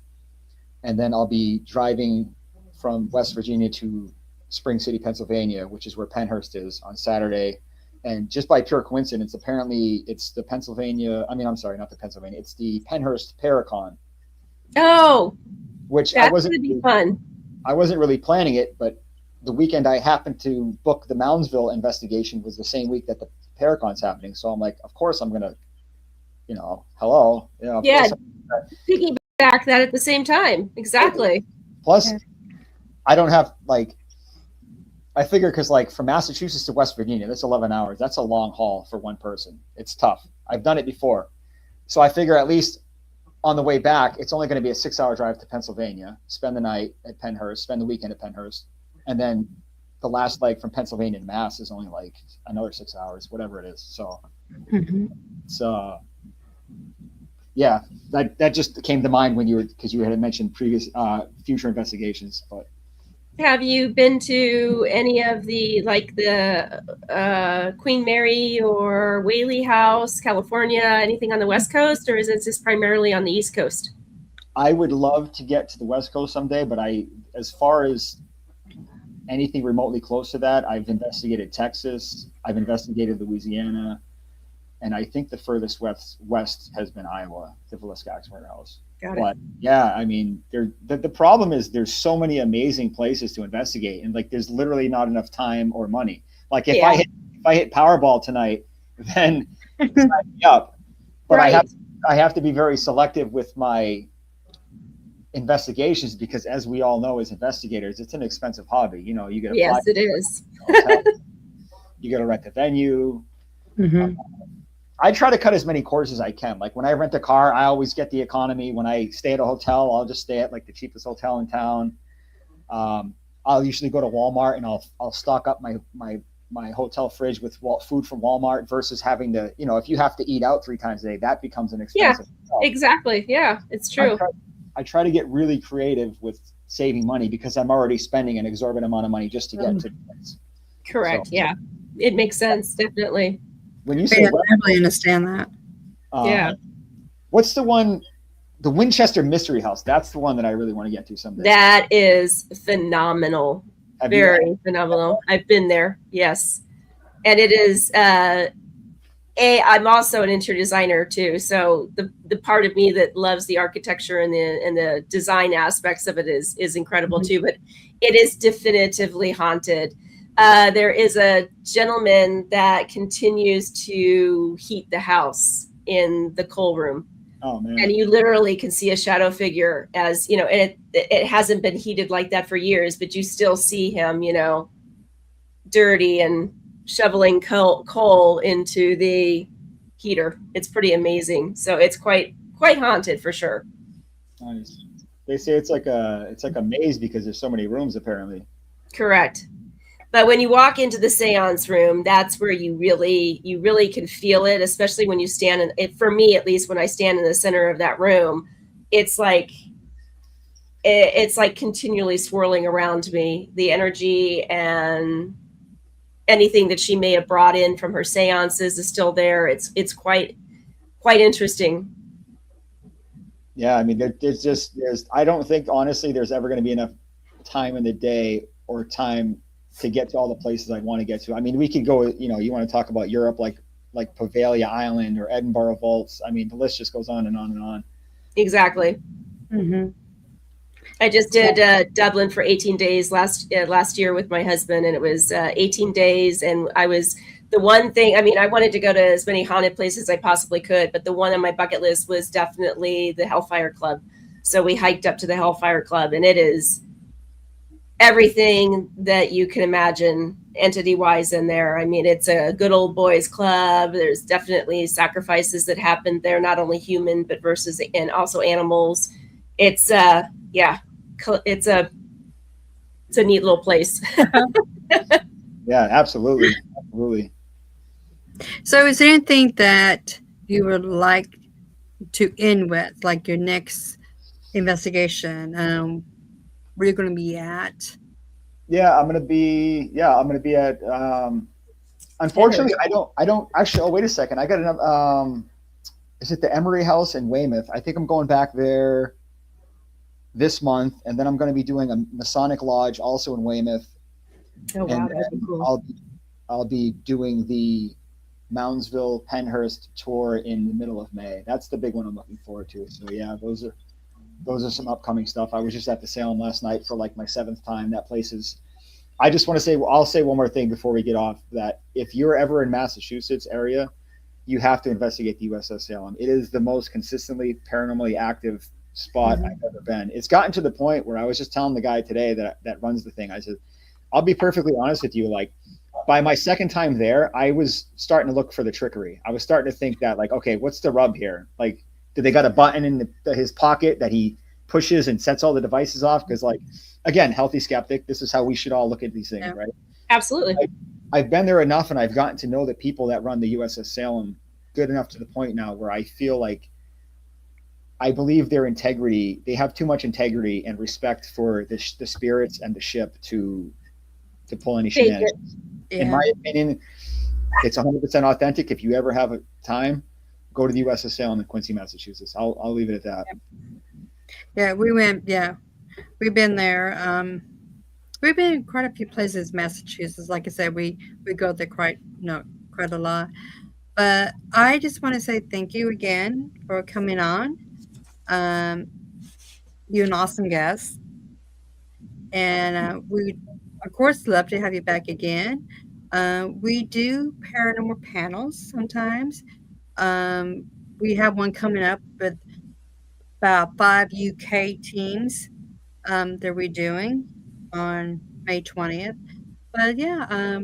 And then I'll be driving from West Virginia to Spring City, Pennsylvania, which is where Pennhurst is, on Saturday. And just by pure coincidence, apparently it's the Pennsylvania, I'm sorry, not the Pennsylvania, it's the Pennhurst Paracon. Oh, which that's going to be fun. I wasn't really planning it, but the weekend I happened to book the Moundsville investigation was the same week that the Paracon's happening. So I'm like, of course I'm going to, hello. Yeah, piggyback that at the same time. Exactly. Plus, I don't have, I figure because, from Massachusetts to West Virginia, that's 11 hours. That's a long haul for one person. It's tough. I've done it before. So I figure at least on the way back, it's only going to be a 6-hour drive to Pennsylvania, spend the night at Pennhurst, spend the weekend at Pennhurst. And then the last leg from Pennsylvania to Mass is only another 6 hours, whatever it is. So it's, yeah, that just came to mind because you had mentioned previous future investigations. But have you been to any of the Queen Mary or Whaley House, California, anything on the West Coast, or is it just primarily on the East Coast? I would love to get to the West Coast someday, but as far as anything remotely close to that, I've investigated Texas, I've investigated Louisiana, and I think the furthest west has been Iowa, the Villisca Ax Murder House. Got it. But yeah, the problem is there's so many amazing places to investigate, and there's literally not enough time or money. If I hit Powerball tonight, then sign me up. But right. I have to be very selective with my investigations because, as we all know as investigators, it's an expensive hobby. You get to yes, it is. You got to rent the venue. I try to cut as many corners as I can. When I rent a car, I always get the economy. When I stay at a hotel, I'll just stay at the cheapest hotel in town. I'll usually go to Walmart and I'll stock up my hotel fridge with food from Walmart versus having to, if you have to eat out 3 times a day, that becomes an expensive. Yeah, exactly. Yeah, it's true. I try to get really creative with saving money because I'm already spending an exorbitant amount of money just to get to the place. Correct. So, yeah, it makes sense. Definitely. When you say I really understand that. Yeah. What's the one? The Winchester Mystery House. That's the one that I really want to get to someday. That is phenomenal. Very phenomenal. I've been there. Yes. And it is, I'm also an interior designer too. So the part of me that loves the architecture and the design aspects of it is incredible too, but it is definitively haunted. There is a gentleman that continues to heat the house in the coal room. Oh man! And you literally can see a shadow figure as, and it hasn't been heated like that for years, but you still see him, dirty and shoveling coal into the heater. It's pretty amazing. So it's quite haunted for sure. Nice. They say it's like a maze because there's so many rooms apparently. Correct. But when you walk into the seance room, that's where you really can feel it, especially when you stand in it. For me, at least, when I stand in the center of that room, it's like continually swirling around me. The energy and anything that she may have brought in from her seances is still there. It's quite interesting. Yeah, I mean, I don't think honestly there's ever going to be enough time in the day or time to get to all the places I want to get to. I mean, we could go, you want to talk about Europe, like Poveglia Island or Edinburgh Vaults. I mean, the list just goes on and on and on. Exactly. Mm-hmm. I just did Dublin for 18 days last year with my husband, and it was 18 days. And the one thing, I wanted to go to as many haunted places as I possibly could, but the one on my bucket list was definitely the Hellfire Club. So we hiked up to the Hellfire Club, and it is everything that you can imagine entity-wise in there. I mean, it's a good old boys club. There's definitely sacrifices that happen there, not only human, but versus and also animals. It's yeah, it's a neat little place. Yeah, absolutely. Absolutely. So, is there anything that you would like to end with, like your next investigation? Where you're going to be at? Yeah, I'm gonna be at unfortunately I don't actually, oh wait a second. I got an is it the Emery House in Weymouth? I think I'm going back there this month, and then I'm going to be doing a Masonic Lodge also in Weymouth. Oh wow, that'd be cool. I'll be doing the Moundsville Penhurst tour in the middle of May. That's the big one I'm looking forward to. So yeah, those are some upcoming stuff. I was just at the Salem last night for like my 7th time. That place is, I just want to say, I'll say one more thing before we get off, that if you're ever in Massachusetts area, you have to investigate the USS Salem. It is the most consistently paranormally active spot I've ever been. It's gotten to the point where I was just telling the guy today that runs the thing, I said, I'll be perfectly honest with you, like by my 2nd time there, I was starting to look for the trickery. I was starting to think that, like, okay, what's the rub here? Like, do they got a button in his pocket that he pushes and sets all the devices off? Because, like, again, healthy skeptic, this is how we should all look at these things, right? Absolutely. I've been there enough, and I've gotten to know the people that run the USS Salem good enough to the point now where I feel like I believe their integrity, they have too much integrity and respect for the spirits and the ship to pull any shenanigans. Yeah. In my opinion, it's 100% authentic. If you ever have a time, go to the USS Salem in Quincy, Massachusetts. I'll leave it at that. Yeah, we went. Yeah, we've been there. We've been in quite a few places in Massachusetts. Like I said, we go there quite a lot. But I just want to say thank you again for coming on. You're an awesome guest, and we of course love to have you back again. We do paranormal panels sometimes. We have one coming up with about 5 UK teams that we're doing on May 20th. But yeah,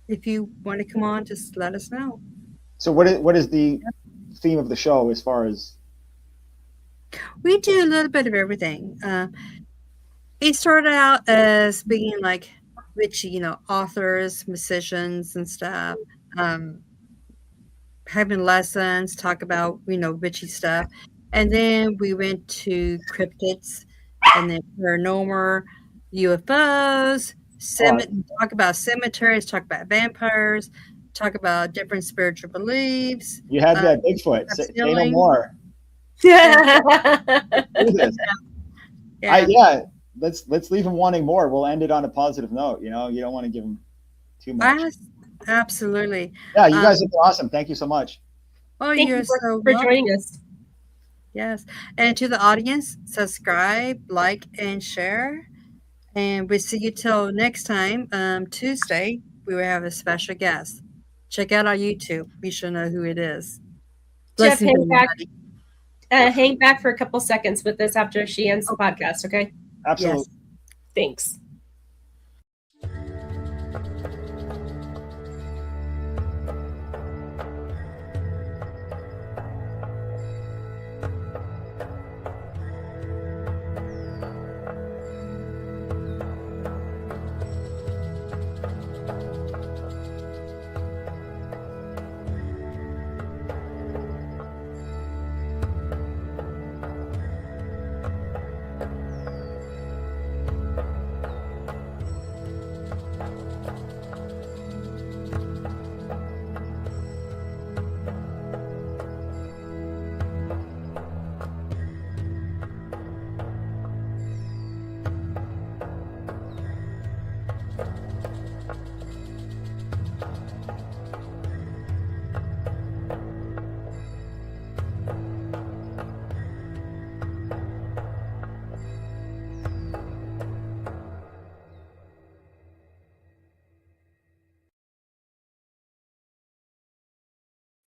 if you want to come on, just let us know. So what is the theme of the show as far as? We do a little bit of everything. It started out as being like witchy, authors, musicians, and stuff. Having lessons, talk about witchy stuff, and then we went to cryptids, and then paranormal, UFOs, talk about cemeteries, talk about vampires, talk about different spiritual beliefs. You had that Bigfoot. Say no more. Yeah. Do this. Yeah. Let's leave him wanting more. We'll end it on a positive note. You don't want to give him too much. Absolutely. Yeah, you guys have been awesome. Thank you so much. Oh, Thank you're you so for joining us. Yes. And to the audience, subscribe, like, and share. And we'll see you till next time. Tuesday, we will have a special guest. Check out our YouTube. Be sure to know who it is. Jeff, hang back for a couple seconds with this after she ends the podcast, okay? Absolutely. Yes. Thanks.